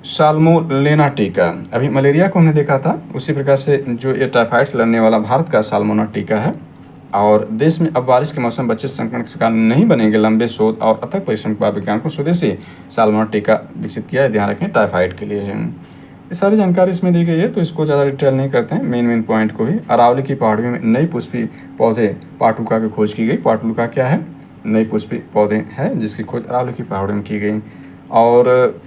साल्मोनेला टीका। अभी मलेरिया को हमने देखा था, उसी प्रकार से जो ये टाइफाइड से लड़ने वाला भारत का साल्मोनेला टीका है। और देश में अब बारिश के मौसम बच्चे संक्रमण के शिकार नहीं बनेंगे। लंबे शोध और अथक परिश्रम के बाद वैज्ञानिकों को स्वदेशी साल्मोनेला टीका विकसित किया है। ध्यान रखें टाइफाइड के लिए है। ये सारी जानकारी इसमें दी गई है, तो इसको ज़्यादा डिटेल नहीं करते हैं, मेन पॉइंट को ही। अरावली की पहाड़ियों में नई पुष्पी पौधे पाटुका की खोज की गई। पाटुका क्या है? नई पुष्पी पौधे हैं जिसकी खोज अरावली की पहाड़ियों में की गई और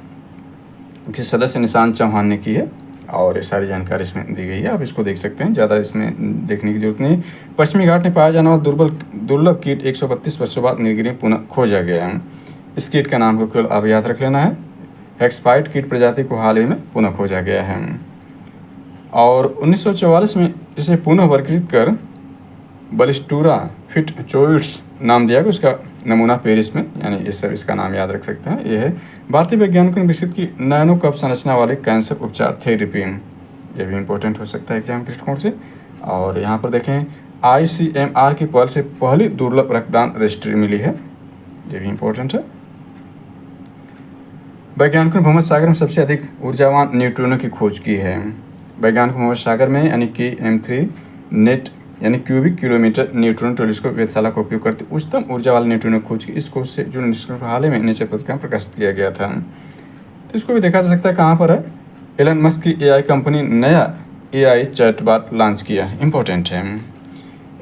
किस सदस्य निशांत चौहान ने की है। और ये सारी जानकारी इसमें दी गई है, आप इसको देख सकते हैं, ज़्यादा इसमें देखने की जरूरत नहीं। पश्चिमी घाट में पाया जाने वाला दुर्लभ कीट 132 वर्षों बाद नीलगिरी में पुनः खोजा गया है। इस कीट का नाम को केवल आप याद रख लेना है। हेक्सपाइट कीट प्रजाति को हाल ही में पुनः खोजा गया है और 1944 में इसे पुनः वर्गीकृत कर बलिस्टूरा फिटचोइड्स नाम दिया गया। उसका नमूना पेरिस में, यानी ये सब इसका नाम याद रख सकते हैं। ये है भारतीय वैज्ञानिकों ने विकसित की नैनो कप संरचना वाले कैंसर उपचार थेरेपी। ये भी इंपॉर्टेंट हो सकता है एग्जाम के दृष्टिकोण से। और यहाँ पर देखें ICMR की पहल से पहली दुर्लभ रक्तदान रजिस्ट्री मिली है, ये भी इंपॉर्टेंट है। वैज्ञानिकों ने भूमध्य सागर में सबसे अधिक ऊर्जावान न्यूट्रॉनों की खोज की है। वैज्ञानिकों भूमध्य सागर में यानी कि M3 नेट यानी क्यूबिक किलोमीटर न्यूट्रॉन टेलीस्कोप वेधशाला का उपयोग करते उच्चतम ऊर्जा वाले न्यूट्रॉन खोज की। इस खोज से जो निष्कर्ष हाल ही में नेचर पत्रिका में प्रकाशित किया गया था, तो इसको भी देखा जा सकता है। कहाँ पर है? एलन मस्क की AI कंपनी नया AI चैटबॉट लॉन्च किया, इंपॉर्टेंट है।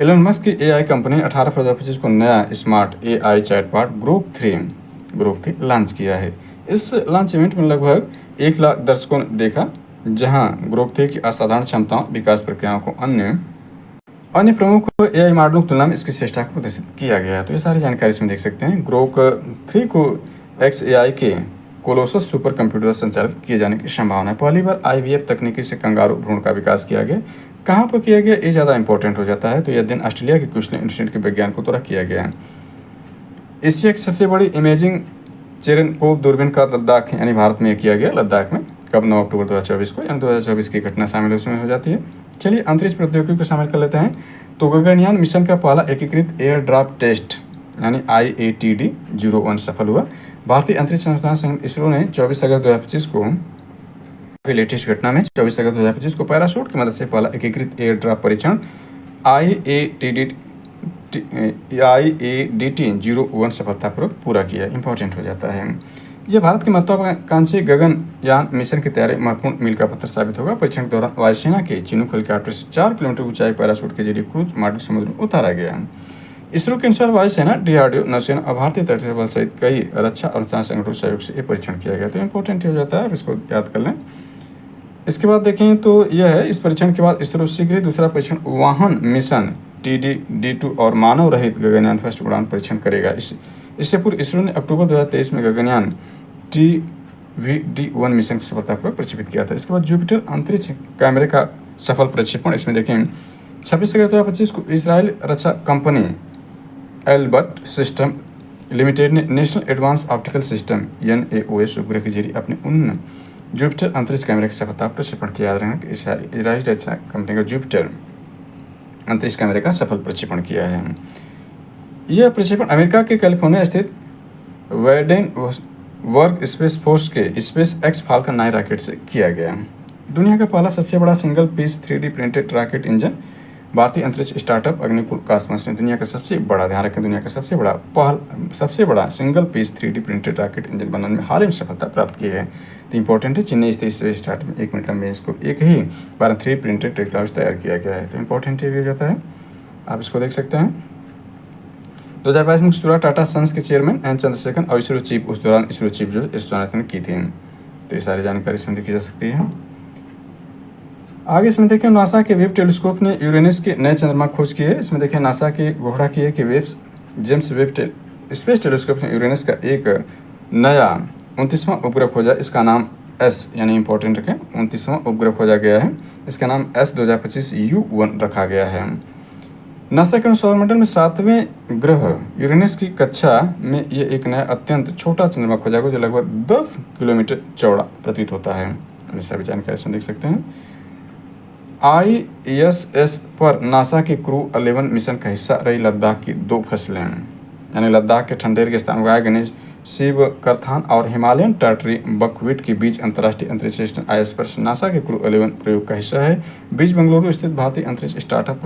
एलन मस्क की AI कंपनी 18 फरवरी 2025 को नया smart AI chatbot Grok 3 launch किया है। इस लॉन्च इवेंट में लगभग 1 लाख दर्शकों ने देखा, जहां ग्रोक 3 की असाधारण क्षमताओं, विकास प्रक्रियाओं को अन्य प्रमुख AI मॉडलों की तुलना में इसकी श्रेष्ठता को प्रदर्शित किया गया है। तो ये सारी जानकारी इसमें देख सकते हैं। ग्रोक 3 को XAI के कोलोसस सुपर कंप्यूटर संचालित किए जाने की संभावना है। पहली बार IVF तकनीकी से कंगारू भ्रूण का विकास किया गया। कहाँ पर किया गया, ये ज़्यादा इंपॉर्टेंट हो जाता है। तो यह दिन ऑस्ट्रेलिया के क्वींसलैंड इंस्टीट्यूट के वैज्ञानिकों द्वारा किया गया है। एशिया की सबसे बड़ी इमेजिंग चेरेनकोव दूरबीन का लद्दाख यानी भारत में किया गया। लद्दाख में कब? 9 अक्टूबर 2024 को, यानी 2024 की घटना शामिल उसमें हो जाती है। चलिए अंतरिक्ष प्रौद्योगिकी को शामिल कर लेते हैं। तो गगनयान मिशन का पहला एकीकृत एयर ड्रॉप टेस्ट यानी IATD-01 सफल हुआ। भारतीय अंतरिक्ष संस्थान संघ इसरो ने 24 अगस्त 2025 को लेटेस्ट घटना में 24 अगस्त 2025 को पैराशूट की मदद से पहला एकीकृत एयर ड्रॉप परीक्षण IATD IADT-01 सफलतापूर्वक पूरा किया। इंपॉर्टेंट हो जाता है। यह भारत की महत्वाकांक्षी गगनयान मिशन की तैयारी महत्वपूर्ण मील का पत्थर साबित होगा। परीक्षण के दौरान वायुसेना के चिनूक हेलीकॉप्टर से 4 किलोमीटर ऊंचाई पैराशूट के जरिए क्रूज मॉड्यूल समुद्र में उतारा गया। इसरो के अनुसार वायुसेना, DRDO, नौसेना और भारतीय तटीय बल सहित कई रक्षा अनुसंधान संगठनों के सहयोग से ये परीक्षण किया गया। तो इंपॉर्टेंट हो जाता है, आप इसको याद कर लें। इसके बाद देखें तो यह है, इस परीक्षण के बाद इसरो शीघ्र ही दूसरा परीक्षण वाहन मिशन TD-D2 और मानव रहित गगनयान फर्स्ट उड़ान परीक्षण करेगा। इससे पूर्व इसरो ने अक्टूबर 2023 में गगनयान TVD-1 मिशन को सफलतापूर्वक प्रक्षेपित किया था। इसके बाद जुपिटर अंतरिक्ष कैमरे का सफल प्रक्षेपण। इसमें देखें 26 अगस्त 2025 को इसराइल रक्षा कंपनी एल्बर्ट सिस्टम लिमिटेड ने national advance optical system NAOS उपग्रह के जरिए अपने उन जुपिटर अंतरिक्ष कैमरे की सफलता प्रक्षेपण किया। याद रखना कि इसराइल रक्षा कंपनी का जुपिटर अंतरिक्ष कैमरे का सफल प्रक्षेपण किया है। यह प्रक्षेपण अमेरिका के कैलिफोर्निया स्थित वेडेन वर्क स्पेस फोर्स के स्पेस एक्स फाल्कन 9 रॉकेट से किया गया। दुनिया का पहला सबसे बड़ा single piece 3D printed rocket engine भारतीय अंतरिक्ष स्टार्टअप अग्निकुल कॉस्मोस ने दुनिया का सबसे बड़ा, ध्यान रखें, दुनिया का सबसे बड़ा single piece 3D printed rocket engine बनाने में हाल ही में सफलता प्राप्त की है। तो इंपॉर्टेंट है, चेन्नई स्थित स्टार्टअप में 1 मिनट में इसको एक ही बार 3 प्रिंटेड टेक्नोलॉजी तैयार किया गया है। तो इंपॉर्टेंट ये भी हो जाता है, आप इसको देख सकते हैं। 2022 में शुरुआत टाटा सन्स के चेयरमैन एन चंद्रशेखर और इसरो चीफ, उस दौरान इसरो चीफ जो एस स्वामीनाथन की थी। तो ये सारी जानकारी इसमें देखी जा सकती है। आगे इसमें देखिए नासा के वेब टेलीस्कोप ने यूरेनस के नए चंद्रमा खोज किए। इसमें देखिए नासा के घोषणा की है कि जेम्स वेब स्पेस टेलीस्कोप ने यूरेनस का एक नया 29वां उपग्रह खोजा। इसका नाम एस, यानी इंपॉर्टेंट रखें, 29वां उपग्रह खोजा गया है। इसका नाम S 2025 U1 रखा गया है। नासा के अनुसार सौरमंडल में 7वें ग्रह यूरेनस की कक्षा में ये एक नया अत्यंत छोटा चंद्रमा खोजा गया जो लगभग 10 किलोमीटर चौड़ा प्रतीत होता है। सभी जानकारी इसमें देख सकते हैं। ISS पर नासा के क्रू 11 मिशन का हिस्सा रही लद्दाख की 2 फसलें, यानी लद्दाख के ठंडेर के स्थान उगाए गणेश शिव करथान और हिमालयन टार्टरी बकव्हीट के बीच अंतर्राष्ट्रीय अंतरिक्ष स्टेशन ISS पर नासा के क्रू 11 प्रयोग का हिस्सा है। बीच बेंगलुरु स्थित भारतीय अंतरिक्ष स्टार्टअप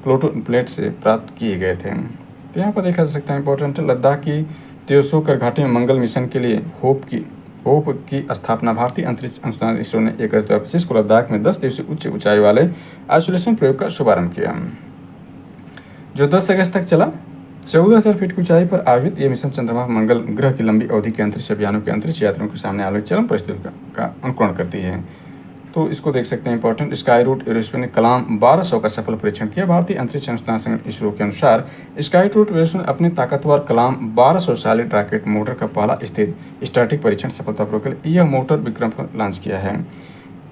प्लूटो प्लेट से प्राप्त किए गए थे। तो यहाँ पर देखा जा सकता है, इंपॉर्टेंट है, लद्दाख की त्योसोकर घाटी में मंगल मिशन के लिए होप की स्थापना भारतीय अंतरिक्ष अनुसंधान इसरो ने 1 अगस्त 2025 को लद्दाख में 10 दिवसीय उच्च ऊंचाई वाले आइसोलेशन प्रयोग का शुभारंभ किया, जो 10 अगस्त तक चला। 14,000 फीट की ऊंचाई पर आयोजित ये मिशन चंद्रमा मंगल ग्रह की लंबी अवधि के अंतरिक्ष अभियानों के अंतरिक्ष यात्रियों के सामने आने वाली चरम परिस्थितियों का अनुकरण करती है। तो इसको देख सकते हैं, इंपॉर्टेंट। स्काई रूट एरोस्पेस ने कलाम 1200 का सफल परीक्षण किया। भारतीय अंतरिक्ष अनुसंधान संगठन इसरो के अनुसार स्काई रूट एरोस्पेस ने अपने ताकतवर कलाम 1200 सॉलिड रॉकेट मोटर का पहला स्थिर स्टैटिक परीक्षण सफलतापूर्वक कर यह मोटर विक्रम पर लॉन्च किया है।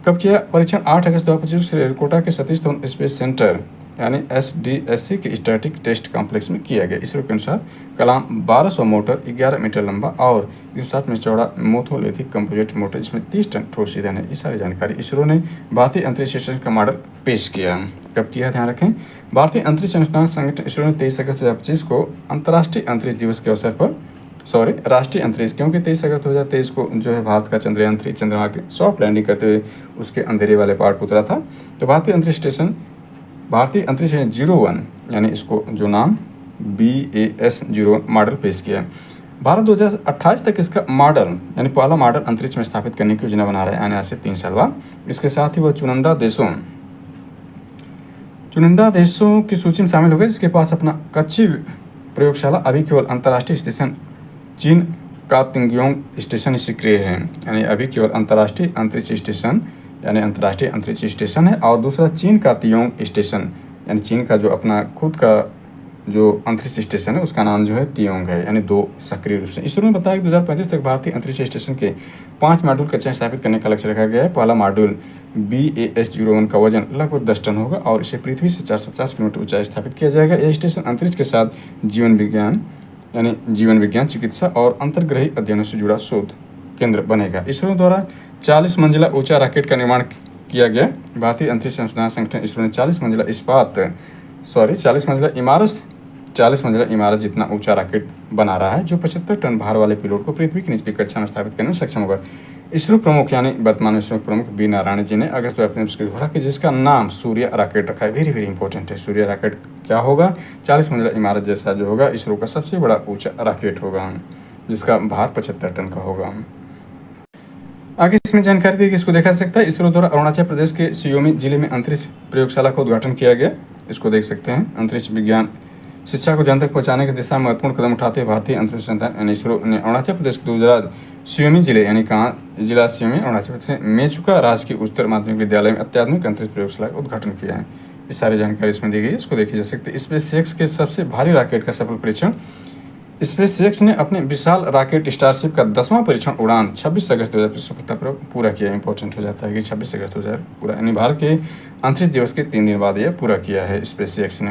कब किया परीक्षण? 8 अगस्त 2025 श्रीहरिकोटा के सतीश धवन स्पेस सेंटर यानी SDSC के स्टैटिक टेस्ट कॉम्प्लेक्स में किया गया। इसरो के अनुसार कलाम 1200 मोटर 11 मीटर लंबा और 160 मीटर चौड़ा मोथोलिथिक कंपोजिट मोटर, इसमें 30 टन ठोस ईंधन है। ये सारी जानकारी इसरो ने भारतीय अंतरिक्ष स्टेशन का मॉडल पेश किया। कब किया, ध्यान रखें, भारतीय अंतरिक्ष अनुसंधान संगठन इसरो ने 23 अगस्त 2025 को अंतर्राष्ट्रीय अंतरिक्ष दिवस के अवसर पर राष्ट्रीय अंतरिक्ष, क्योंकि 23 अगस्त 2023 को जो है भारत का चंद्रयान 3 चंद्रमा के सॉफ्ट लैंडिंग करते हुए उसके अंधेरे वाले पार्ट पर उतरा था। तो भारतीय अंतरिक्ष 01 यानी इसको जो नाम BAS-01 मॉडल पेश किया। भारत 2028 तक इसका मॉडल यानी पहला मॉडल अंतरिक्ष में स्थापित करने की योजना बना रहा है, आने आज से 3 साल बाद। इसके साथ ही वह चुनिंदा देशों की सूची में शामिल हो गए जिसके पास अपना कच्ची प्रयोगशाला अभी केवल अंतर्राष्ट्रीय स्टेशन चीन का तिंगयोंग स्टेशन सक्रिय है, यानी अभी केवल अंतर्राष्ट्रीय अंतरिक्ष स्टेशन है। और दूसरा चीन का तियोंग स्टेशन, यानी चीन का जो अपना खुद का जो अंतरिक्ष स्टेशन है उसका नाम जो है तियोंग है, यानी 2 सक्रिय रूप से। इसरो ने बताया कि 2035 तक भारतीय अंतरिक्ष स्टेशन के 5 मॉड्यूल का चयन स्थापित करने का लक्ष्य रखा गया है। पहला मॉड्यूल BAS-01 का वजन लगभग 10 टन होगा और इसे पृथ्वी से 450 किलोमीटर ऊंचाई स्थापित किया जाएगा। यह स्टेशन अंतरिक्ष के साथ जीवन विज्ञान, चिकित्सा और अंतर्ग्रही अध्ययनों से जुड़ा शोध केंद्र बनेगा। इसरो द्वारा 40 मंजिला ऊंचा रॉकेट का निर्माण किया गया। भारतीय अंतरिक्ष अनुसंधान संगठन इसरो ने 40 मंजिला इमारत जितना ऊंचा रॉकेट बना रहा है जो 75 टन भार वाले पेलोड को पृथ्वी की निचली कक्षा में स्थापित करने में सक्षम होगा। इसरो प्रमुख यानी वर्तमान इसरो प्रमुख बी नारायण जी ने अगस्त 2025 को घोषणा की, जिसका नाम सूर्य रॉकेट रखा है। वेरी वेरी इंपॉर्टेंट है। सूर्य रॉकेट क्या होगा? 40 मंजिला इमारत जैसा जो होगा, इसरो का सबसे बड़ा ऊंचा रॉकेट होगा, जिसका भार 75 टन का होगा। आगे इसमें जानकारी दी कि इसको देखा जा सकता है। इसरो द्वारा अरुणाचल प्रदेश के सियोमी जिले में अंतरिक्ष प्रयोगशाला का उद्घाटन किया गया। इसको देख सकते हैं। अंतरिक्ष विज्ञान शिक्षा को जन तक पहुंचाने की दिशा में महत्वपूर्ण कदम उठाते हुए भारतीय अंतरिक्ष संस्थान यानी इसरो ने अरुणाचल प्रदेश के दूरदराज सियोमी जिले यानी कहाँ जिला सियोमी अरुणाचल प्रदेश में मेचुका राजकीय उच्चतर माध्यमिक विद्यालय में अत्याधुनिक अंतरिक्ष प्रयोगशाला का उद्घाटन किया है। ये सारी जानकारी इसमें दी गई है। इसको देखी जा सकती है। स्पेसएक्स के सबसे भारी रॉकेट का सफल परीक्षण। स्पेसएक्स ने अपने विशाल रॉकेट स्टारशिप का 10वां परीक्षण उड़ान 26 अगस्त 2025 सफलतापूर्वक पूरा किया। इंपॉर्टेंट हो जाता है कि 26 अगस्त 2000 पूरा यानी भारत के अंतरिक्ष दिवस के 3 दिन बाद यह पूरा किया है स्पेसएक्स ने।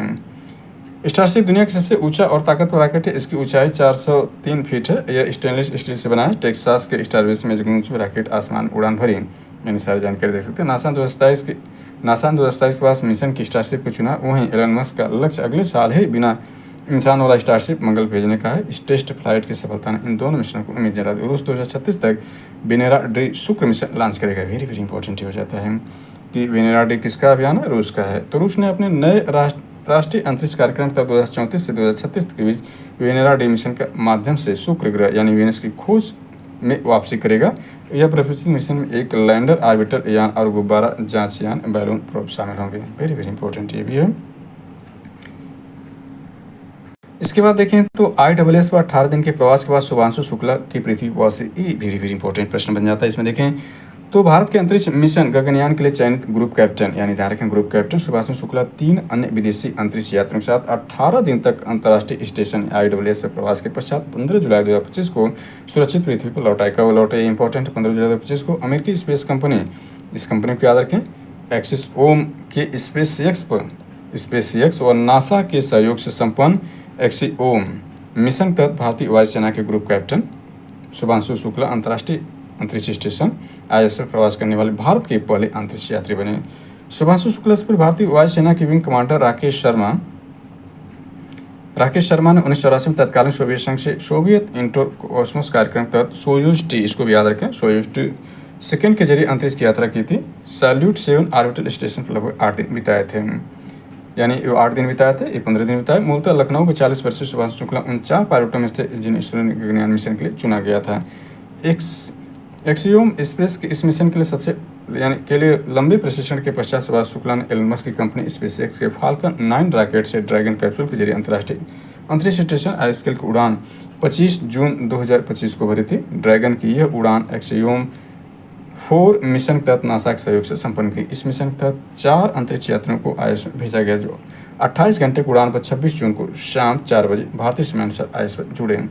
स्टारशिप दुनिया की सबसे ऊंचा और ताकतवर रॉकेट है। इसकी ऊंचाई 403 फीट है। यह स्टेनलेस स्टील से बना है। टेक्सास के स्टारबेस में रॉकेट आसमान उड़ान भरी। यानी सारी जानकारी देख सकते हैं। नासा 2027 के बाद मिशन की स्टारशिप को चुना। वहीं एलन मस्क का लक्ष्य अगले साल ही बिना इंसान वाला स्टारशिप मंगल भेजने का है। इस टेस्ट फ्लाइट की सफलता ने इन दोनों मिशनों को उम्मीद जला दी। रूस 2036 तक वेनेरा डी शुक्र मिशन लॉन्च करेगा। वेरी वेरी इंपॉर्टेंट हो जाता है कि वेनेरा डी किसका अभियान है? रूस का है। तो रूस ने अपने नए राष्ट्रीय अंतरिक्ष कार्यक्रम तक 2034 से 2036 के बीच वेनेरा डी मिशन के माध्यम से शुक्र ग्रह यानी वेनस की खोज में वापसी करेगा। यह परीक्षण मिशन में एक लैंडर, ऑर्बिटर यान और गुब्बारा जांच यान बैलून प्रोब शामिल होंगे। वेरी वेरी इंपॉर्टेंट ये भी है। इसके बाद देखें तो ISS पर 18 दिन के प्रवास के बाद शुभांशु शुक्ला की पृथ्वी पर से वेरी वेरी इंपॉर्टेंट प्रश्न बन जाता है। इसमें देखें तो भारत के अंतरिक्ष मिशन गगनयान के लिए चयनित ग्रुप कैप्टन यानी ध्यान रखें ग्रुप कैप्टन शुभांशु शुक्ला 3 अन्य विदेशी अंतरिक्ष यात्रियों के साथ 18 दिन तक अंतर्राष्ट्रीय स्टेशन ISS पर प्रवास के पश्चात 15 जुलाई 2025 को सुरक्षित पृथ्वी पर लौटाए। कब लौटे? इंपॉर्टेंट 15 जुलाई 2025 को। अमेरिकी स्पेस कंपनी, इस कंपनी को याद रखें, एक्सियोम के स्पेसएक्स और नासा के सहयोग से संपन्न एक्सियोम मिशन तहत भारतीय वायुसेना के ग्रुप कैप्टन शुभांशु शुक्ला अंतर्राष्ट्रीय अंतरिक्ष स्टेशन ISS पर प्रवास करने वाले भारत के पहले अंतरिक्ष यात्री बने। शुभांशु शुक्ला पर भारतीय वायुसेना के विंग कमांडर राकेश शर्मा ने 1984 में तत्कालीन सोवियत संघ से सोवियत इंटर कॉस्मोस कार्यक्रम तहत सोयूज टी, इसको भी याद रखें, सोयूज टी सेकंड के जरिए अंतरिक्ष की यात्रा की थी। सैल्यूट 7 ऑर्बिटल स्टेशन पर लगभग 8 दिन बिताए थे। यानी 8 दिन बिताए थे, ये 15 दिन बिताए। मूलतः लखनऊ के 40 वर्षीय शुभांशु शुक्ला उन 4 पायलटों में से जिन्हें इसरो गगनयान मिशन के लिए चुना गया था। एक्सियोम स्पेस के इस मिशन के लिए लंबे प्रशिक्षण के पश्चात शुभांशु शुक्ला ने एलन मस्क की कंपनी स्पेसएक्स के फाल्कन 9 रॉकेट से ड्रैगन कैप्सूल के जरिए अंतर्राष्ट्रीय अंतरिक्ष स्टेशन ISS की उड़ान 25 जून 2025 को भरी थी। ड्रैगन की यह उड़ान एक्सियोम 4 मिशन के तहत नासा के सहयोग से संपन्न की। इस मिशन के तहत 4 अंतरिक्ष यात्रियों को ISS में भेजा गया, जो 28 घंटे की उड़ान पर 26 जून को शाम 4 बजे भारतीय समयानुसार ISS पर जुड़े।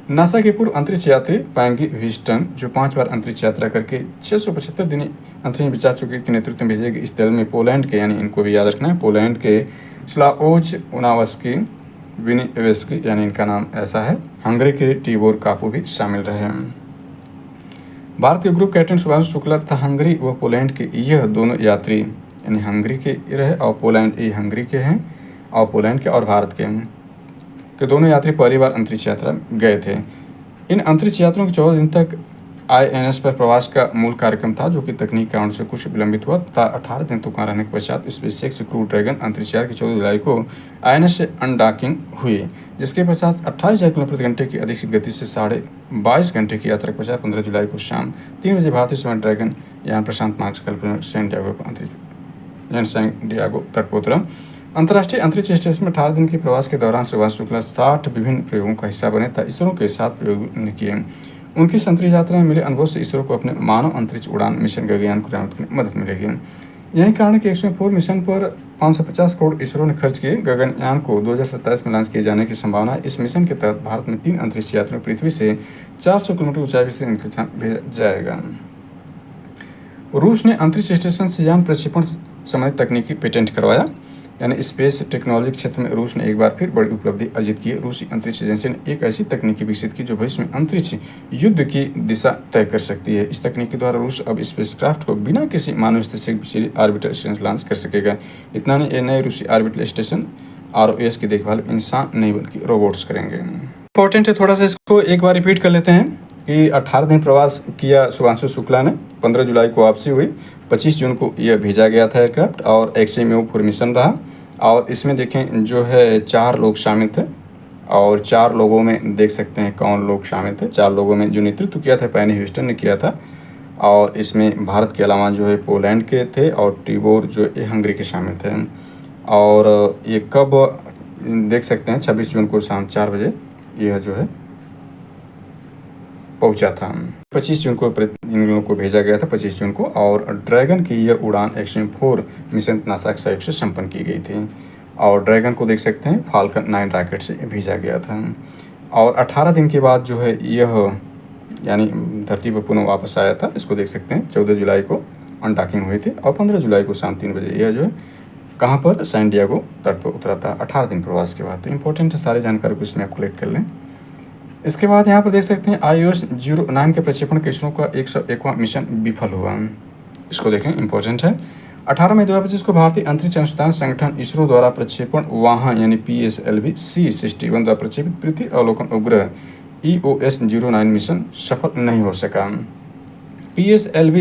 नासा के पूर्व अंतरिक्ष यात्री पैंगी ह्यूस्टन, जो 5 बार अंतरिक्ष यात्रा करके 675 दिन अंतरिक्ष बिता चुके के नेतृत्व में भेजे गए इस दल में पोलैंड के, यानी इनको भी याद रखना है, पोलैंड के स्लावोज उनावस्की विनिवेस्की, यानी इनका नाम ऐसा है, हंगरी के टिबोर कापू भी शामिल रहे। भारत के ग्रुप कैप्टन शुभांशु शुक्ला तथा हंगरी व पोलैंड के यह दोनों यात्री, यानी हंगरी के रहे और पोलैंड, ये हंगरी के हैं और पोलैंड के और भारत के दोनों यात्री पहली बार अंतरिक्ष यात्रा गए थे। इन अंतरिक्ष यात्रियों के 14 दिन तक INS पर प्रवास का मूल कार्यक्रम था, जो कि तकनीक कारण से कुछ विलंबित हुआ तथा 18 दिन तक वहाँ रहने के पश्चात स्पेसएक्स क्रू ड्रैगन अंतरिक्ष यान की 14 जुलाई को INS से अनडॉकिंग हुई, जिसके पश्चात 28,000 किलोमीटर प्रति घंटे की अधिक गति से 22.5 घंटे की यात्रा के पश्चात 15 जुलाई को शाम 3 बजे भारतीय समय ड्रैगन यान प्रशांत महासागर कैलिफोर्निया सैन डिएगो तट पर उतरा। अंतर्राष्ट्रीय अंतरिक्ष स्टेशन में 18 दिन के प्रवास के दौरान शुभांशु शुक्ला 60 विभिन्न प्रयोगों का हिस्सा बने तथा इसरो के साथ प्रयोग किए। उनकी अंतरिक्ष यात्रा में मिले अनुभव से इसरो को अपने मानव अंतरिक्ष उड़ान मिशन गगनयान को प्रयाणित करने में मदद मिलेगी। यही कारण है कि 104 मिशन पर 550 करोड़ इसरो ने खर्च किए। गगनयान को 2027 में लॉन्च किए जाने की संभावना है। इस मिशन के तहत भारत में 3 अंतरिक्ष यात्रियों पृथ्वी से 400 किलोमीटर ऊंचाई से भेजा जाएगा। रूस ने अंतरिक्ष स्टेशन से यान प्रक्षेपण संबंधी तकनीकी पेटेंट करवाया, यानी स्पेस टेक्नोलॉजी क्षेत्र में रूस ने एक बार फिर बड़ी उपलब्धि अर्जित की। रूसी अंतरिक्ष एजेंसी ने एक ऐसी तकनीकी विकसित की जो भविष्य में अंतरिक्ष युद्ध की दिशा तय कर सकती है। इस तकनीक के द्वारा रूस अब स्पेसक्राफ्ट को बिना किसी मानव हस्तक्षेप से ऑर्बिटल स्टेशन लॉन्च कर सकेगा। इतना नहीं, नए रूसी ऑर्बिटल स्टेशन ROS की देखभाल इंसान नहीं बल्कि रोबोट्स करेंगे। इंपॉर्टेंट है, थोड़ा सा इसको एक बार रिपीट कर लेते हैं। कि 18 दिन प्रवास किया शुभांशु शुक्ला ने। 15 जुलाई को वापसी हुई, 25 जून को यह भेजा गया था एयरक्राफ्ट और एक्सएमओ फॉर मिशन रहा। और इसमें देखें जो है 4 लोग शामिल थे और 4 लोगों में देख सकते हैं कौन लोग शामिल थे। 4 लोगों में जो नेतृत्व किया था पेनी ह्यूस्टन ने किया था और इसमें भारत के अलावा जो है पोलैंड के थे और टिबोर जो है हंगरी के शामिल थे। और ये कब देख सकते हैं 26 जून को शाम 4 बजे यह जो है पहुंचा था। 25 जून को इन लोगों को भेजा गया था 25 जून को। और ड्रैगन की यह उड़ान एक्सट्रीम 4 मिशन नासा के सहयोग से संपन्न की गई थी। और ड्रैगन को देख सकते हैं फाल्कन 9 रॉकेट से भेजा गया था। और 18 दिन के बाद जो है यह यानी धरती पर पुनः वापस आया था। इसको देख सकते हैं 14 जुलाई को अनडॉकिंग हुई थी और 15 जुलाई को शाम 3 बजे यह जो है कहाँ पर सैन डिएगो तट पर उतरा था 18 दिन प्रवास के बाद। तो इंपॉर्टेंट है, सारी जानकारी को इसमें आप कलेक्ट कर लें। इसके बाद यहाँ पर देख सकते हैं IOS-09 के प्रक्षेपण के इसरो का 101वां मिशन विफल हुआ। इसको देखें, इंपॉर्टेंट है। 18 मई 2025 को भारतीय अंतरिक्ष अनुसंधान संगठन इसरो द्वारा प्रक्षेपण वाहन यानी PSLV C61 द्वारा प्रक्षेपित पृथ्वी अवलोकन उपग्रह EOS-09 मिशन सफल नहीं हो सका। PSLV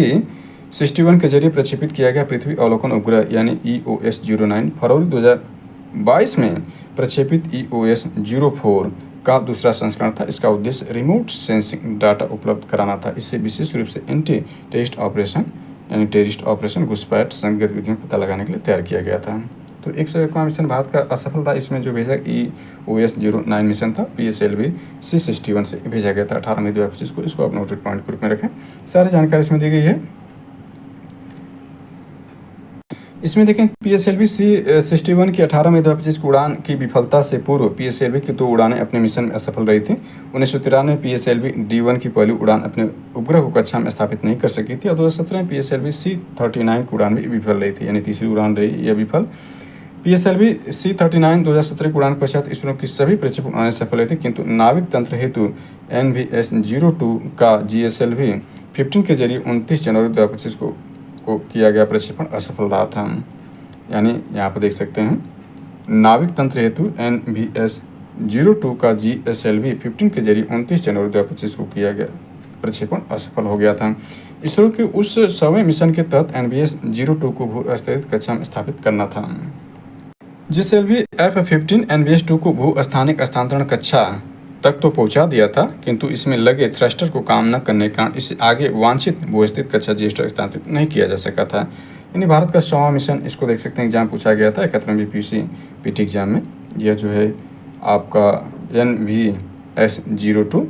61 के जरिए प्रक्षेपित किया गया पृथ्वी अवलोकन उपग्रह यानी EOS-09 फरवरी 2022 में प्रक्षेपित EOS-04 का दूसरा संस्करण था। इसका उद्देश्य रिमोट सेंसिंग डाटा उपलब्ध कराना था। इससे विशेष रूप से एंटी टेररिस्ट ऑपरेशन यानी टेररिस्ट ऑपरेशन घुसपैठ संदिग्ध गतिविधियों को पता लगाने के लिए तैयार किया गया था। तो 101वां मिशन भारत का असफल रहा। इसमें जो भेजा EOS-09 मिशन था PSLV C61 से भेजा गया था 18 मई 2025 को। इसको आप नोटेड पॉइंट के रूप में रखें। सारी जानकारी इसमें दी गई है। इसमें देखें PSLV C61 की 18 मई 2025 की उड़ान की विफलता से पूर्व PSLV की 2 उड़ानें अपने मिशन में असफल रही थी। 1993 में PSLV D1 की पहली उड़ान अपने उपग्रह को कक्षा में स्थापित नहीं कर सकी थी और 2017 में PSLV C39 की उड़ान भी विफल रही थी, यानी तीसरी उड़ान रही यह विफल। PSLV C39 2017 की उड़ान के पश्चात इसरो की सभी प्रक्षेपण उड़ानें सफल हुई थी, किंतु नाविक तंत्र हेतु NVS-02 का GSLV 15 के जरिए 29 जनवरी 2025 को किया गया प्रक्षेपण असफल रहा था। यानी यहाँ पर देख सकते हैं नाविक तंत्र हेतु NVS-02 का GSLV 15 के जरिए 29 जनवरी 2025 को किया गया प्रक्षेपण असफल हो गया था। इसरो के उस 100वें मिशन के तहत NVS-02 को भू स्थित कक्षा में स्थापित करना था। GSLV F-15 NVS-2 को भू स्थानिक स्थानांतरण कक्षा तक तो पहुंचा दिया था, किंतु इसमें लगे थ्रस्टर को काम न करने के कारण इसे आगे वांछित भूस्थित कक्षा GS तक स्थानांतरित नहीं किया जा सका था। यानी भारत का 100वां मिशन, इसको देख सकते हैं एग्जाम पूछा गया था 71वीं PUC-PT एग्जाम में। यह जो है आपका NVS-02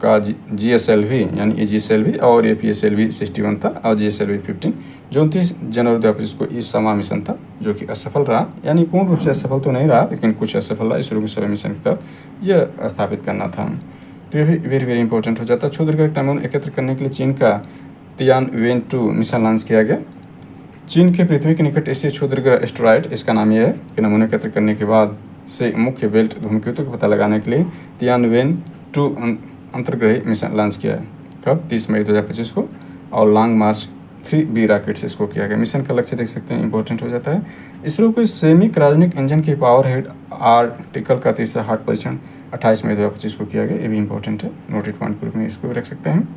का GSLV यानी GSLV और ये PSLV 61 था और GSLV 15 जो 29 जनवरी 2025 को इस 100वां मिशन था जो कि असफल रहा। यानी पूर्ण रूप से असफल तो नहीं रहा, लेकिन कुछ असफल रहा। इसरो के 100वें मिशन के तहत यह स्थापित करना था। तो ये भी वेरी वेरी इंपॉर्टेंट हो जाता है। क्षुद्र नमूने एकत्र करने के लिए चीन का तियानवेन-2 मिशन लॉन्च किया गया। चीन के पृथ्वी के निकट स्थित क्षुद्रग्रह एस्टेरॉयड, इसका नाम यह है कि नमूने एकत्र करने के बाद से मुख्य बेल्ट धूमकेतु का पता लगाने के लिए तियानवेन-2 अंतर्ग्रही मिशन लॉन्च किया है। कब? 30 मई 2025 को। और लॉन्ग मार्च 3B रॉकेट से इसको किया गया। मिशन का लक्ष्य देख सकते हैं, इंपॉर्टेंट हो जाता है। इसरो को सेमी क्रायोजेनिक इंजन के पावर हेड आर्टिकल का तीसरा हार्ट परीक्षण 28 मई 2025 को किया गया। ये भी इंपॉर्टेंट है, नोटेड पॉइंट के रूप में इसको भी रख सकते हैं।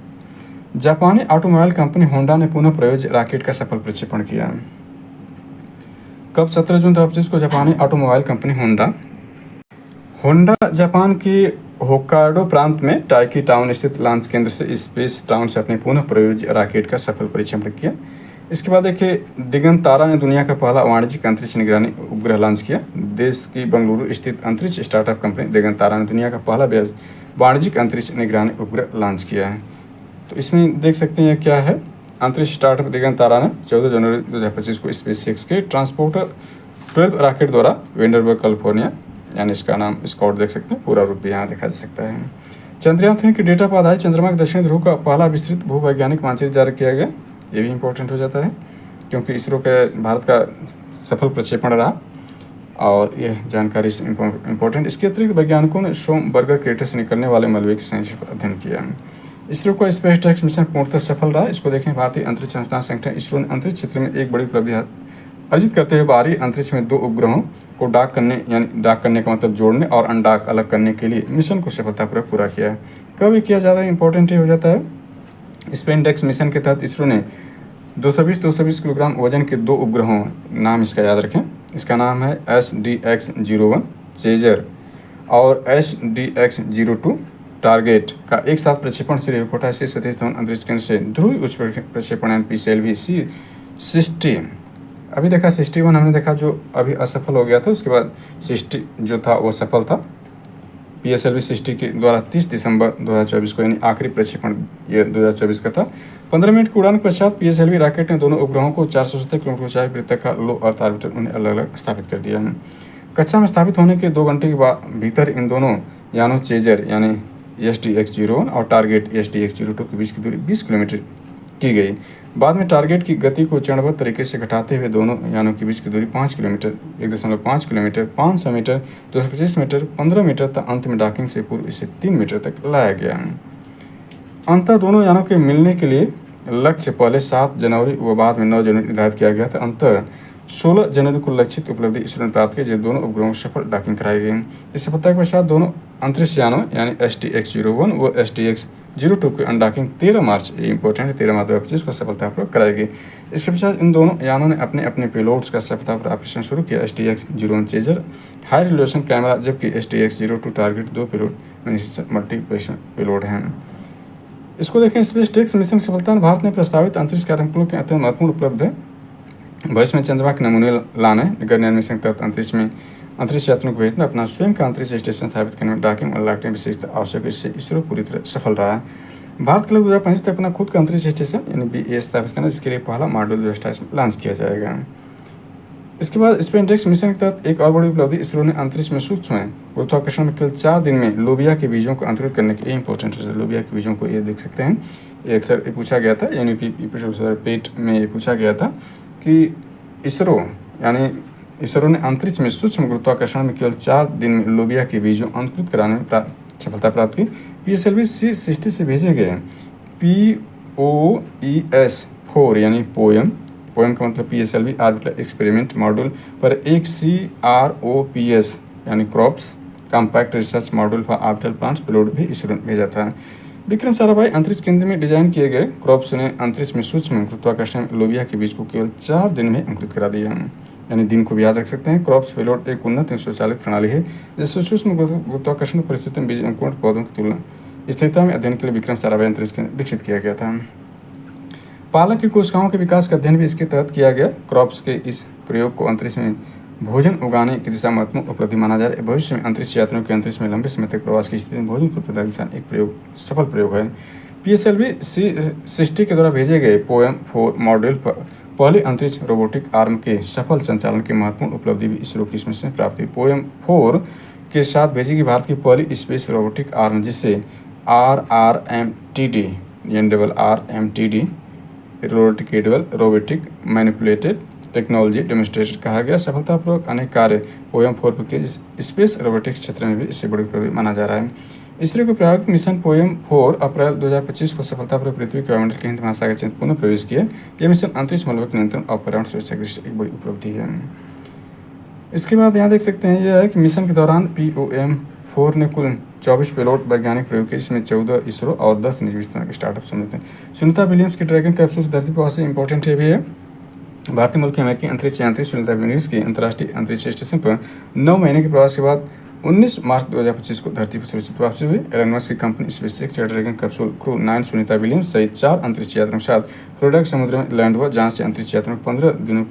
जापानी ऑटोमोबाइल कंपनी होंडा ने पुनः प्रयोज्य रॉकेट का सफल प्रक्षेपण किया। कब? 17 जून 2025 को जापानी ऑटोमोबाइल कंपनी होंडा जापान की होक्काइडो प्रांत में टाइकी टाउन स्थित लॉन्च केंद्र से स्पेस टाउन से अपने पुनः प्रयोज्य रॉकेट का सफल परीक्षण किया। इसके बाद देखिए दिगंत तारा ने दुनिया का पहला वाणिज्यिक अंतरिक्ष निगरानी उपग्रह लॉन्च किया। देश की बेंगलुरु स्थित अंतरिक्ष स्टार्टअप कंपनी दिगंत तारा ने दुनिया का पहला वाणिज्यिक अंतरिक्ष निगरानी उपग्रह लॉन्च किया है। तो इसमें देख सकते हैं क्या है, अंतरिक्ष स्टार्टअप दिगंत तारा ने 14 जनवरी 2025 को SpaceX के ट्रांसपोर्टर 12 रॉकेट द्वारा वेंडरबर्ग कैलिफोर्निया, यानी इसका नाम स्कॉट देख सकते हैं, पूरा रूप भी यहाँ देखा जा सकता है। चंद्रयान 3 के डेटा पर आधारित चंद्रमा के दक्षिणी ध्रुव का पहला विस्तृत भूवैज्ञानिक मानचित्र जारी किया गया। ये भी इंपॉर्टेंट हो जाता है क्योंकि इसरो के भारत का सफल प्रक्षेपण रहा और यह जानकारी इंपॉर्टेंट। इसके अतिरिक्त वैज्ञानिकों ने सोम बर्गर क्रेटर से निकलने वाले मलबे की संरचना पर अध्ययन किया। इसरो का स्पेस ट्रैक्स मिशन पूर्णतः सफल रहा। इसको देखें, भारतीय अंतरिक्ष अनुसंधान संगठन इसरो ने अंतरिक्ष क्षेत्र में एक बड़ी उपलब्धि अर्जित करते हुए बाहरी अंतरिक्ष में 2 उपग्रहों को डॉक करने, यानी डॉक करने का मतलब जोड़ने और अनडॉक अलग करने के लिए मिशन को सफलतापूर्वक पूरा किया है। कब ये किया ज़्यादा इंपॉर्टेंट हो जाता है? स्पेनडेक्स मिशन के तहत इसरो ने 220 किलोग्राम वजन के 2 उपग्रहों, नाम इसका याद रखें, इसका नाम है SDX-01 चेजर और SDX-02 टारगेट का एक साथ प्रक्षेपण श्रीहरिकोटा से सतीश धवन अंतरिक्ष केंद्र से ध्रुव उच्च प्रक्षेपण PCLV C60। अभी देखा 61 हमने देखा जो अभी असफल हो गया था, उसके बाद 60 जो था वो सफल था। PSLV 60 के द्वारा 30 दिसंबर 2024 को, यानी आखिरी प्रक्षेपण ये 2024 का था। 15 मिनट की उड़ान के पश्चात PSLV रॉकेट ने दोनों उपग्रहों को 470 किलोमीटर ऊंचाई वृत्त का लो अर्थ ऑर्बिटर उन्हें अलग अलग स्थापित कर दिया। कक्षा में स्थापित होने के 2 घंटे के भीतर इन दोनों यानों चेजर यानी SDX-01 और टारगेट SDX-02 के बीच की दूरी 20 किलोमीटर की गई। बाद में टारगेट की गति को चरणबद्ध तरीके से घटाते हुए दोनों यानों के बीच की दूरी 5 kilometre, 1.5 kilometre, 500 metre, 225 metre, 15 metre तक, अंत में डॉकिंग से पूर्व इसे 3 मीटर तक लाया गया। अंततः दोनों यानों के मिलने के लिए लक्ष्य पहले 7 जनवरी व बाद में 9 जनवरी निर्धारित किया गया था। अंततः 16 जनवरी को लक्षित उपलब्धि इसरो ने प्राप्त की, जब दोनों उपग्रहों को सफल डॉकिंग कराई गई। इस सफलता के पश्चात दोनों अंतरिक्ष यानों यानी SDX-01 व SDX-02 की अनडॉकिंग 13 मार्च, ये इंपॉर्टेंट है, 13 मार्च 2025 को सफलतापूर्वक कराई गई। इसके पश्चात इन दोनों यानों ने अपने अपने पेलोड्स का सफलतापूर्वक ऑपरेशन शुरू किया। SDX-01 chaser high resolution camera, जबकि SDX-02 टारगेट 2 पेलोड मल्टीप्लेक्शन पेलोड हैं। इसको देखें, स्पेसडेक्स मिशन की सफलता भारत ने प्रस्तावित अंतरिक्ष कार्यक्रमों के अत्यंत महत्वपूर्ण उपलब्ध है। भविष्य में चंद्रमा के नमूने लाने, गगनयान मिशन के तहत अंतरिक्ष यात्रियों को भेजना, अपना स्वयं का अंतरिक्ष स्टेशन स्थापित करने में डॉकिंग और लैंडिंग विशेषता आवश्यक, इससे इसरो पूरी तरह सफल रहा है। भारत के लिए 2025 तक अपना खुद का अंतरिक्ष स्टेशन यानी BA स्थापित करना, जिसके लिए पहला मॉड्यूल व्यवस्था इसमें लॉन्च किया जाएगा। इसके बाद स्पेनडेक्स मिशन के तहत एक और बड़ी उपलब्धि, इसरो ने अंतरिक्ष में सूक्ष्म गुरुत्वाकर्षण में केवल 4 दिन में लोबिया के बीजों को अंकुरित करने के लिए इंपॉर्टेंट है। लोबिया के बीजों को ये देख सकते हैं, ये अक्सर पूछा गया था, यानी पेट में ये पूछा गया था कि इसरो ने अंतरिक्ष में सूक्ष्म गुरुत्वाकर्षण में केवल 4 दिन में लोबिया के बीजों अंकुरित कराने में सफलता प्राप्त की। PSLV C60 से भेजे गए POES-4 यानी पोएम का मतलब PSLV ऑर्बिटल एक्सपेरिमेंट मॉड्यूल पर एक CROPS यानी crops compact research module for orbital plants payload भी इसरो ने भेजा था। विक्रम साराभाई अंतरिक्ष केंद्र में डिजाइन किए गए क्रॉप्स ने अंतरिक्ष में सूक्ष्म गुरुत्वाकर्षण लोबिया के बीज को केवल 4 दिन में अंकुरित करा दिया, यानी दिन को भी याद रख सकते हैं। क्रॉप्स पेलोड एक उन्नत स्वचालित प्रणाली है जिससे सूक्ष्म गुरुत्वाकर्षण परिस्थितियों में बीज अंकुरण पौधों की तुलना स्थिरता में अध्ययन के लिए विक्रम साराभाई अंतरिक्ष केंद्र विकसित किया गया था। पालक की कोशिकाओं के विकास का अध्ययन भी इसके तहत किया गया। क्रॉप्स के इस प्रयोग को अंतरिक्ष में भोजन उगाने की दिशा महत्वपूर्ण उपलब्धि माना जा रहा है। भविष्य में अंतरिक्ष यात्रियों के अंतरिक्ष में लंबे समय तक प्रवास की स्थिति में भोजन की दिशा एक सफल प्रयोग है। PSLV C60 के द्वारा भेजे गए पोएम-4 मॉड्यूल पर पहले अंतरिक्ष रोबोटिक आर्म के सफल संचालन की महत्वपूर्ण उपलब्धि भी इसरो की इसमें से प्राप्त हुई। पोएम-4 के साथ भेजी गई भारत की पहली स्पेस रोबोटिक आर्म, जिसे RRMTD robotic manipulated technology demonstrated कहा गया। सफलतापूर्वक अनेक कार्य पोएम-4 के स्पेस रोबोटिक्स क्षेत्र में भी इससे बड़ी उपलब्धि माना जा रहा है। इसरो के प्रायोगिक मिशन पोएम-4 अप्रैल 2025 को सफलतापूर्वक पृथ्वी के वायुमंडल के हिंद महासागर क्षेत्र पुनः प्रवेश किया। यह मिशन अंतरिक्ष मलबे नियंत्रण और पर्यावरण सुरक्षा की दृष्टि से एक बड़ी उपलब्धि है। इसके बाद यहाँ देख सकते हैं, यह है कि मिशन के दौरान पोएम-4 ने कुल 24 पेलोड वैज्ञानिक प्रयोग किए, जिसमें 14 इसरो और 10 निजी स्टार्टअप सम्मिलित हैं। सुनीता विलियम्स की ड्रैगन कैप्सूल धरती पर से इंपॉर्टेंट है भी है। भारतीय मूल की अमेरिकी अंतरिक्ष यात्री सुनीता विलियम्स की अंतर्राष्ट्रीय अंतरिक्ष स्टेशन पर 9 महीने के प्रवास के बाद 19 मार्च 2025 को धरती पर सुरक्षित वापसी हुई। एलन मस्क की company SpaceX dragon capsule crew 9 Sunita Williams सहित 4 अंतरिक्ष यात्रियों के साथ फ्लोरिडा के समुद्र में लैंड हुआ, जहां से अंतरिक्ष यात्रियों को 15 दिनों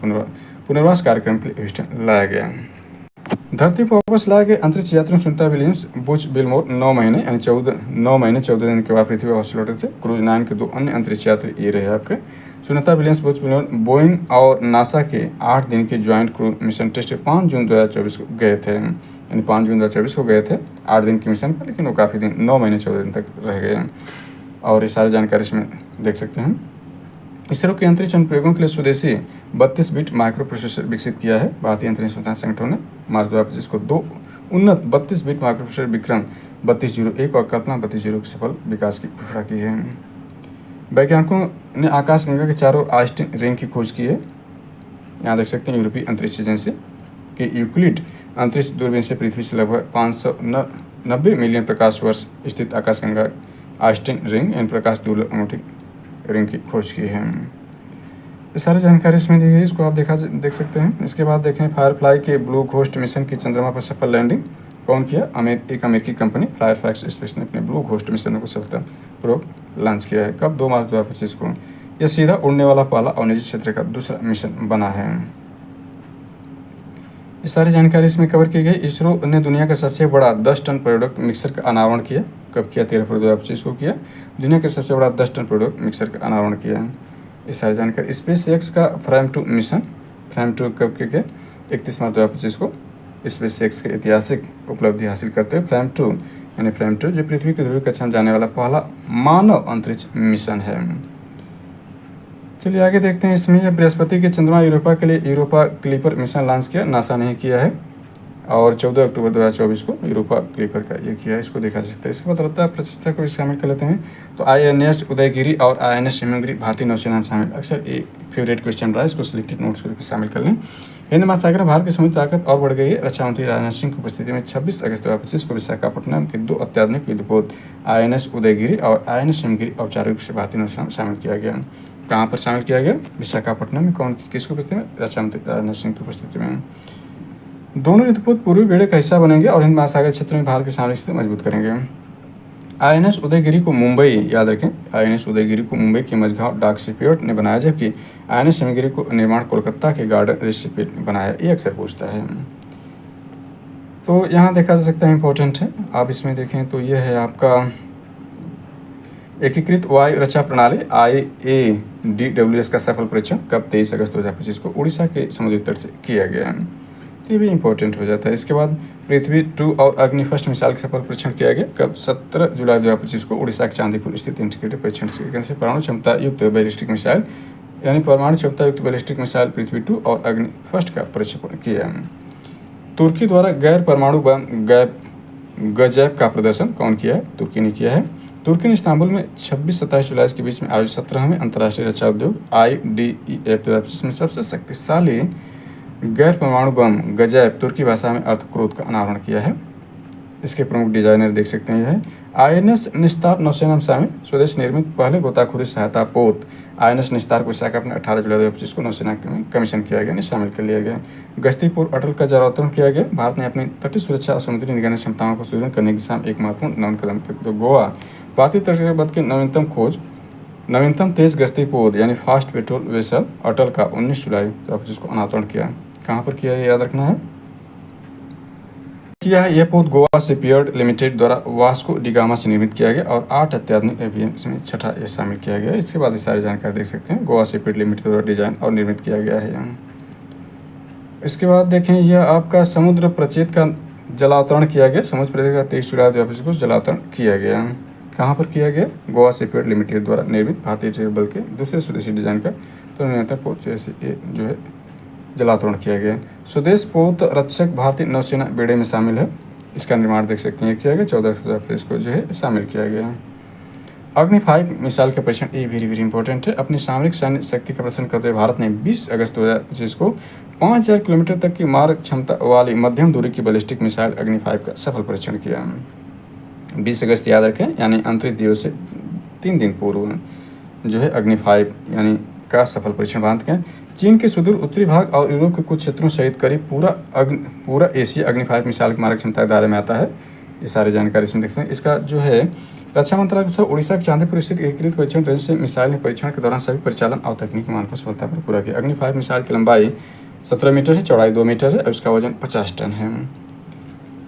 पुनर्वास कार्यक्रम के लिए ह्यूस्टन लाया गया। धरती पर वापस लाए गए अंतरिक्ष यात्रियों सुनीता विलियम्स बुच बिलमोर 9 महीने 14 दिन के बाद पृथ्वी पर वापस लौटे थे। क्रूज 9 के 2 अन्य अंतरिक्ष यात्री ये रहे आपके। सुनीता विलियम्स बुच बिलमोर बोइंग और नासा के 8 दिन के ज्वाइंट क्रू मिशन टेस्ट 5 जून 2024 को गए थे, यानी 5 जून 2024 को गए थे 8 दिन के मिशन पर, लेकिन वो काफ़ी दिन 9 महीने 14 दिन तक रह गए। और ये सारी जानकारी इसमें देख सकते हैं। इसरो के अंतरिक्ष अनुप्रयोगों के लिए स्वदेशी 32 बिट माइक्रो प्रोसेसर विकसित किया है। भारतीय अंतरिक्ष अनुसंधान संगठन ने मार्च 2025 को 2 उन्नत 32 बिट माइक्रो प्रोसेसर विक्रम 3201 और कल्पना 3202 के सफल विकास की घोषणा की है। वैज्ञानिकों ने आकाशगंगा के चारों आइंस्टीन रिंग की खोज की है। यहाँ देख सकते हैं, यूरोपीय अंतरिक्ष एजेंसी के यूक्लिड अंतरिक्ष दूरबीन से पृथ्वी से लगभग 590 मिलियन प्रकाश वर्ष स्थित आकाशगंगा आस्टिन रिंग यानी प्रकाश दुर्लभ अंगूठी रिंग की खोज की है। ये सारी जानकारी इसमें दी गई, इसको आप देख सकते हैं। इसके बाद देखें फायरफ्लाई के ब्लू घोस्ट मिशन की चंद्रमा पर सफल लैंडिंग कौन किया? एक अमेरिकी कंपनी फायरफैक्स स्पेस ने अपने ब्लू घोस्ट मिशन को सफलतापूर्वक लॉन्च किया है। कब? 2 मार्च 2025 को। यह सीधा उड़ने वाला पहला और निजी क्षेत्र का दूसरा मिशन बना है। ये सारी जानकारी इसमें कवर की गई। इसरो ने दुनिया का सबसे बड़ा 10 टन प्रोडक्ट मिक्सर का अनावरण किया। कब किया? 13 फरवरी 2025 को किया। दुनिया का सबसे बड़ा 10 टन प्रोडक्ट मिक्सर का अनावरण किया है। ये सारी जानकारी। स्पेस एक्स का फ्रैम 2 मिशन, फ्रैम 2 कब किया गया? 31 मार्च 2025 को। स्पेस एक्स के ऐतिहासिक उपलब्धि हासिल करते हुए फ्रैम 2 यानी फ्रैम 2 जो पृथ्वी की ध्रुवीय कक्षा में जाने वाला पहला मानव अंतरिक्ष मिशन है। चलिए आगे देखते हैं। इसमें बृहस्पति के चंद्रमा यूरोपा के लिए यूरोपा क्लिपर मिशन लॉन्च किया, नासा ने किया है, और 14 अक्टूबर 2024 को यूरोपा क्लिपर का ये किया है, इसको देखा जा सकता है। इसके बाद रत्ता प्रतिष्ठा को भी शामिल कर लेते हैं। तो INS उदयगिरी और INS हिमगिरी भारतीय नौसेना में शामिल। अक्सर एक फेवरेट क्वेश्चन रहा है, इसको सिलेक्टेड नोट्स करके शामिल कर लें। हिंद महासागर भारत की समुद्री ताकत और बढ़ गई है। रक्षा मंत्री राजनाथ सिंह की उपस्थिति में 26 अगस्त 2025 को विशाखापट्टनम के 2 अत्याधुनिक युद्धपोत INS उदयगिरी और INS हिमगिरी औपचारिक रूप से भारतीय नौसेना में शामिल किया गया। कहाँ पर शामिल किया गया? विशाखापट्टनम में। कौन किसकी उपस्थिति में? रक्षा मंत्री राजनाथ सिंह की उपस्थिति में। दोनों युद्धपोत पूर्वी बेड़े का हिस्सा बनेंगे और हिंद महासागर क्षेत्र में भारत की सामरिक स्थिति मजबूत करेंगे। INS उदयगिरी को मुंबई, याद रखें, INS उदयगिरी को मुंबई के मझगांव डाक शिपयार्ड ने बनाया, जबकि INS हिमगिरी को निर्माण कोलकाता के गार्डन शिपयार्ड ने बनाया। ये अक्सर पूछता है। तो यहाँ देखा जा सकता है, इंपॉर्टेंट है। आप इसमें देखें तो ये है आपका एकीकृत वायु रक्षा प्रणाली IADWS का सफल परीक्षण कब? 23 अगस्त 2025 को उड़ीसा के समुद्री तट से किया गया। तो ये भी इंपॉर्टेंट हो जाता है। इसके बाद पृथ्वी 2 और अग्नि फर्स्ट मिसाइल का सफल परीक्षण किया गया। कब? 17 जुलाई 2025 को उड़ीसा के चांदीपुर स्थित इंटीग्रेटेड परीक्षण से परमाणु क्षमता युक्त बैलिस्टिक मिसाइल यानी परमाणु क्षमता युक्त बैलिस्टिक मिसाइल पृथ्वी 2 और अग्नि फर्स्ट का प्रक्षेपण किया। तुर्की द्वारा गैर परमाणु बम गजैब का प्रदर्शन कौन किया है? तुर्की ने किया है। तुर्की ने इस्तांबुल में 26-27 जुलाई के बीच में आयोजित 17वें अंतर्राष्ट्रीय रक्षा उद्योग IDEF 2025 में सबसे शक्तिशाली गैर परमाणु बम गजैब तुर्की भाषा में अर्थ क्रोध का अनावरण किया है। इसके प्रमुख डिजाइनर देख सकते हैं। यह है INS निस्तार नौसेना में शामिल स्वदेश निर्मित पहले गोताखोरी सहायता पोत INS निस्तार को विशाखापट्टनम 18 जुलाई 2025 को नौसेना में कमीशन किया गया, शामिल कर लिया गया। गश्तीपुर अटल का जलावतरण किया गया। भारत ने अपनी तटीय सुरक्षा और समुद्री निगरानी क्षमताओं को सुदृढ़ करने की दिशा में एक महत्वपूर्ण नवीन कदम किया। तो गोवा भारतीय तटीय पथ के नवीनतम तेज गश्ती पोत यानी फास्ट पेट्रोल वेसल अटल का 19 जुलाई 2025 को अनावरण किया। कहाँ पर किया है याद रखना है। किया है यह पोत गोवा शिपयार्ड लिमिटेड द्वारा वास्को डिगामा से निर्मित किया गया और 8 अत्याधुनिक एवीएम्स में 6ठा ये शामिल किया गया। इसके बाद ये सारी जानकारी देख सकते हैं। गोवा शिपयार्ड लिमिटेड द्वारा डिजाइन और निर्मित किया गया है। इसके बाद देखें यह आपका समुद्र प्रचेत का जलावतरण किया गया। समुद्र प्रचेत का 23 जुलाई 2025 को जलावतरण किया गया। कहाँ पर किया गया? गोवा शिपयार्ड लिमिटेड द्वारा निर्मित भारतीय तटीय बल के दूसरे स्वदेशी डिजाइन का तो निरंतर पोत जो है जलावतरण किया गया। स्वदेश पोत रक्षक भारतीय नौसेना बेड़े में शामिल है। इसका निर्माण देख सकते हैं किया गया 14 अक्टूबर को जो है शामिल किया गया। अग्नि 5 मिसाइल का परीक्षण ये वेरी इंपॉर्टेंट है। अपनी सामरिक सैन्य शक्ति का प्रदर्शन करते हुए भारत ने 20 अगस्त 2025 को 5000 किलोमीटर तक की मारक क्षमता वाली मध्यम दूरी की बैलिस्टिक मिसाइल अग्नि 5 का सफल परीक्षण किया। 20 अगस्त याद रखें, यानी अंतरिक्ष दिवस से 3 दिन पूर्व जो है अग्नि 5 यानी का सफल परीक्षण भारत के चीन के सुदूर उत्तरी भाग और यूरोप के कुछ क्षेत्रों सहित करीब पूरा एशिया अग्नि 5 मिसाइल की मारक क्षमता के दायरे में आता है। ये सारी जानकारी इसमें देख सकते हैं। इसका जो है रक्षा मंत्रालय के अनुसार उड़ीसा के चांदीपुर स्थित एकीकृत परीक्षण रेंज से मिसाइल ने परीक्षण के दौरान सभी परिचालन और तकनीकी मानकों सफलतापूर्वक पूरा किया। अग्नि 5 मिसाइल की लंबाई 17 मीटर है, चौड़ाई 2 मीटर है और इसका वजन 50 टन है।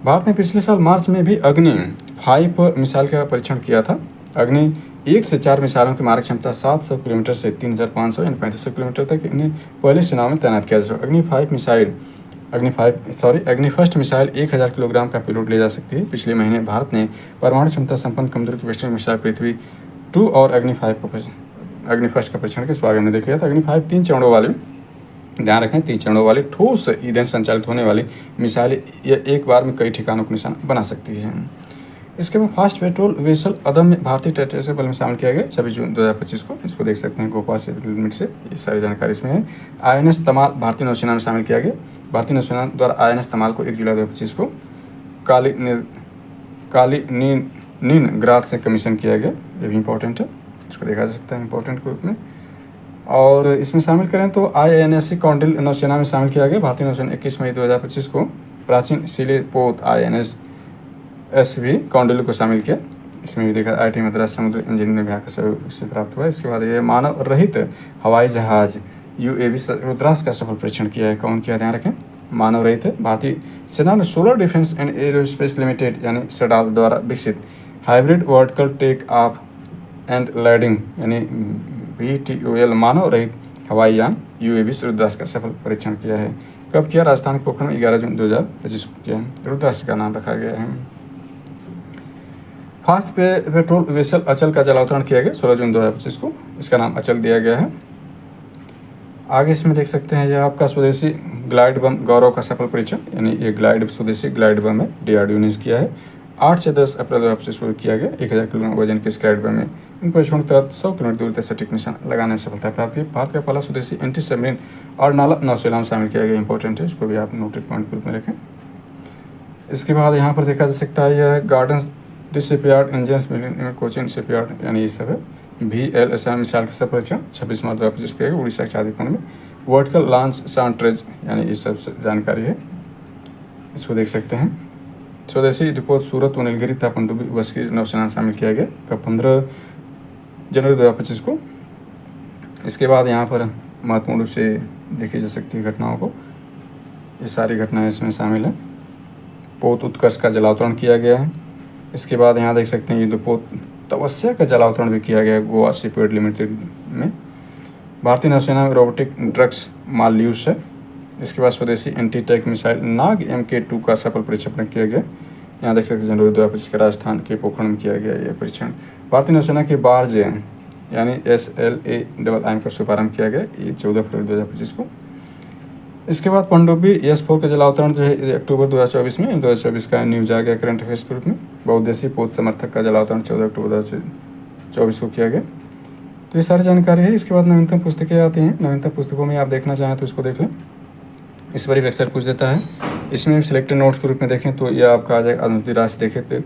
भारत ने पिछले साल मार्च में भी अग्नि 5 मिसाइल का परीक्षण किया था। अग्नि 1 से 4 मिसाइलों की मारक क्षमता 700 किलोमीटर से 3500 यानी 3500 किलोमीटर तक इन्हें पहले सेनाओं में तैनात किया जा सकता है। अग्नि फर्स्ट मिसाइल 1000 किलोग्राम का पेलोड ले जा सकती है। पिछले महीने भारत ने परमाणु क्षमता संपन्न कमजोर की बैलिस्टिक मिसाइल पृथ्वी 2 और अग्नि फर्स्ट का परीक्षण के स्वागत में देख लिया था। अग्नि 5 3 चरणों वाली, ध्यान रखें, 3 चरणों वाली ठोस ईंधन संचालित होने वाली मिसाइल एक बार में कई ठिकानों को निशाना बना सकती है। इसके बाद फास्ट पेट्रोल वेसल अदम में भारतीय तटीय बल में शामिल किया गया 26 जून 2025 को। इसको देख सकते हैं गोपाल से लिमिट से, ये सारी जानकारी इसमें है। INS तमाल भारतीय नौसेना में शामिल किया गया। भारतीय नौसेना द्वारा INS तमाल को 1 जुलाई 2025 को निन ग्राथ से कमीशन किया गया, ये भी इंपॉर्टेंट है, इसको देखा जा सकता है इंपॉर्टेंट के रूप में। और इसमें शामिल करें तो INSC कौंडिल नौसेना में शामिल किया गया। भारतीय नौसेना 21 मई 2025 को प्राचीन सिले पोत INSSV कौंडिल को शामिल किया। इसमें भी देखा IIT मद्रास समुद्र इंजीनियरिंग विभाग का सहयोग से प्राप्त हुआ। इसके बाद ये मानव रहित हवाई जहाज UAV रुद्रास का सफल परीक्षण किया है। कौन किया, ध्यान रखें, मानव रहित है। भारतीय सेना ने Solar Defence and Aerospace Limited यानी सडाल द्वारा विकसित hybrid vertical take off and landing यानी VTOL मानव रहित हवाई यान UAV रुद्रास का सफल परीक्षण किया है। कब किया, राजस्थान के पोखरण में 11 जून 2025 को किया है। रुद्रास का नाम रखा गया है। फास्ट पेट्रोल वेसल अचल का जलावतरण किया गया 16 जून 2025 को, इसका नाम अचल दिया गया है। आगे इसमें देख सकते हैं, यह आपका स्वदेशी ग्लाइड बम गौरव का सफल परीक्षण, यानी ये ग्लाइड स्वदेशी ग्लाइड बम है, DRDO ने किया है। 8 से 10 अप्रैल 2025 शुरू किया गया। 1000 किलोग्राम वजन के इस ग्लाइड बम में इन परीक्षणों के तहत 100 किलोमीटर दूर तक सटीक निशान लगाने में सफलता प्राप्त की। भारत का पहला स्वदेशी एंटी सबमरीन और नाला नौसेना में शामिल किया गया, इंपॉर्टेंट है, इसको भी आप नोटेड पॉइंट के रूप में रखें। इसके बाद यहाँ पर देखा जा सकता है, यह garden shipyard engineers Cochin shipyard यानी ये सब है। VLSI मिसाइल का परीक्षण 26 मार्च 2025 को किया उड़ीसा के शादीपुर में। वर्टिकल लॉन्च सांट्रेज यानी ये सब जानकारी है, इसको देख सकते हैं। स्वदेशी डिपोट सूरत व नीलगिरी तथा पनडुब्बी वस्की नौसेना शामिल किया गया कब 15 जनवरी 2025 को। इसके बाद यहाँ पर महत्वपूर्ण रूप से देखी जा सकती है घटनाओं को, ये सारी घटनाएं इसमें शामिल है। पोत उत्कर्ष का जलावतरण किया गया है। इसके बाद यहाँ देख सकते हैं ये पोत तपस्या का जलावतरण भी किया गया है गोवा शिपयार्ड लिमिटेड में। भारतीय नौसेना में रोबोटिक ड्रग्स माल्यूस है। इसके बाद स्वदेशी एंटी टैंक मिसाइल नाग MK2 का सफल परीक्षण किया गया। यहाँ देख सकते हैं जनवरी 2025 के राजस्थान के पोखरण में किया गया यह परीक्षण। भारतीय नौसेना के बार्ज यानी SLAIM का शुभारंभ किया गया, ये 14 फरवरी 2025 को। इसके बाद पनडुब्बी S4 का जलावतरण जो है अक्टूबर 2024 में, 2024 का न्यूज आ गया करंट अफेयर्स के रूप में। बहुउद्देशीय पोत समर्थक का जलावतरण 14 अक्टूबर 2024 को किया गया। तो ये सारी जानकारी है। इसके बाद नवीनतम पुस्तकें आती हैं। नवीनतम पुस्तकों में आप देखना चाहें तो इसको देख लें। इस बार वेबसाइट पूछ देता है, इसमें सिलेक्टेड नोट्स के रूप में देखें तो यह आपका आ जाएगा अनुदित राज देखें तो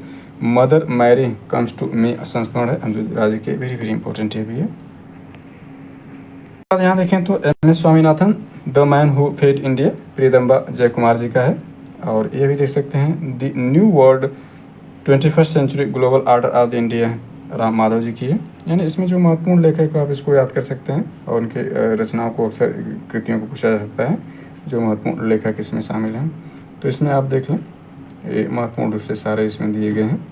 Mother Mary comes to me संस्मरण है अनुदित राज के, वेरी वेरी इंपॉर्टेंट ये भी है। यहाँ देखें तो MS Swaminathan the man who fed India Priyambada Jayakumar जी का है। और ये भी देख सकते हैं the new world 21st century global order of the India Ram Madhav ji की है। यानी इसमें जो महत्वपूर्ण लेखक को आप इसको याद कर सकते हैं और उनके रचनाओं को अक्सर कृतियों को पूछा जा सकता है, जो महत्वपूर्ण लेखक इसमें शामिल हैं। तो इसमें आप देख लें, ये महत्वपूर्ण रूप से सारे इसमें दिए गए हैं।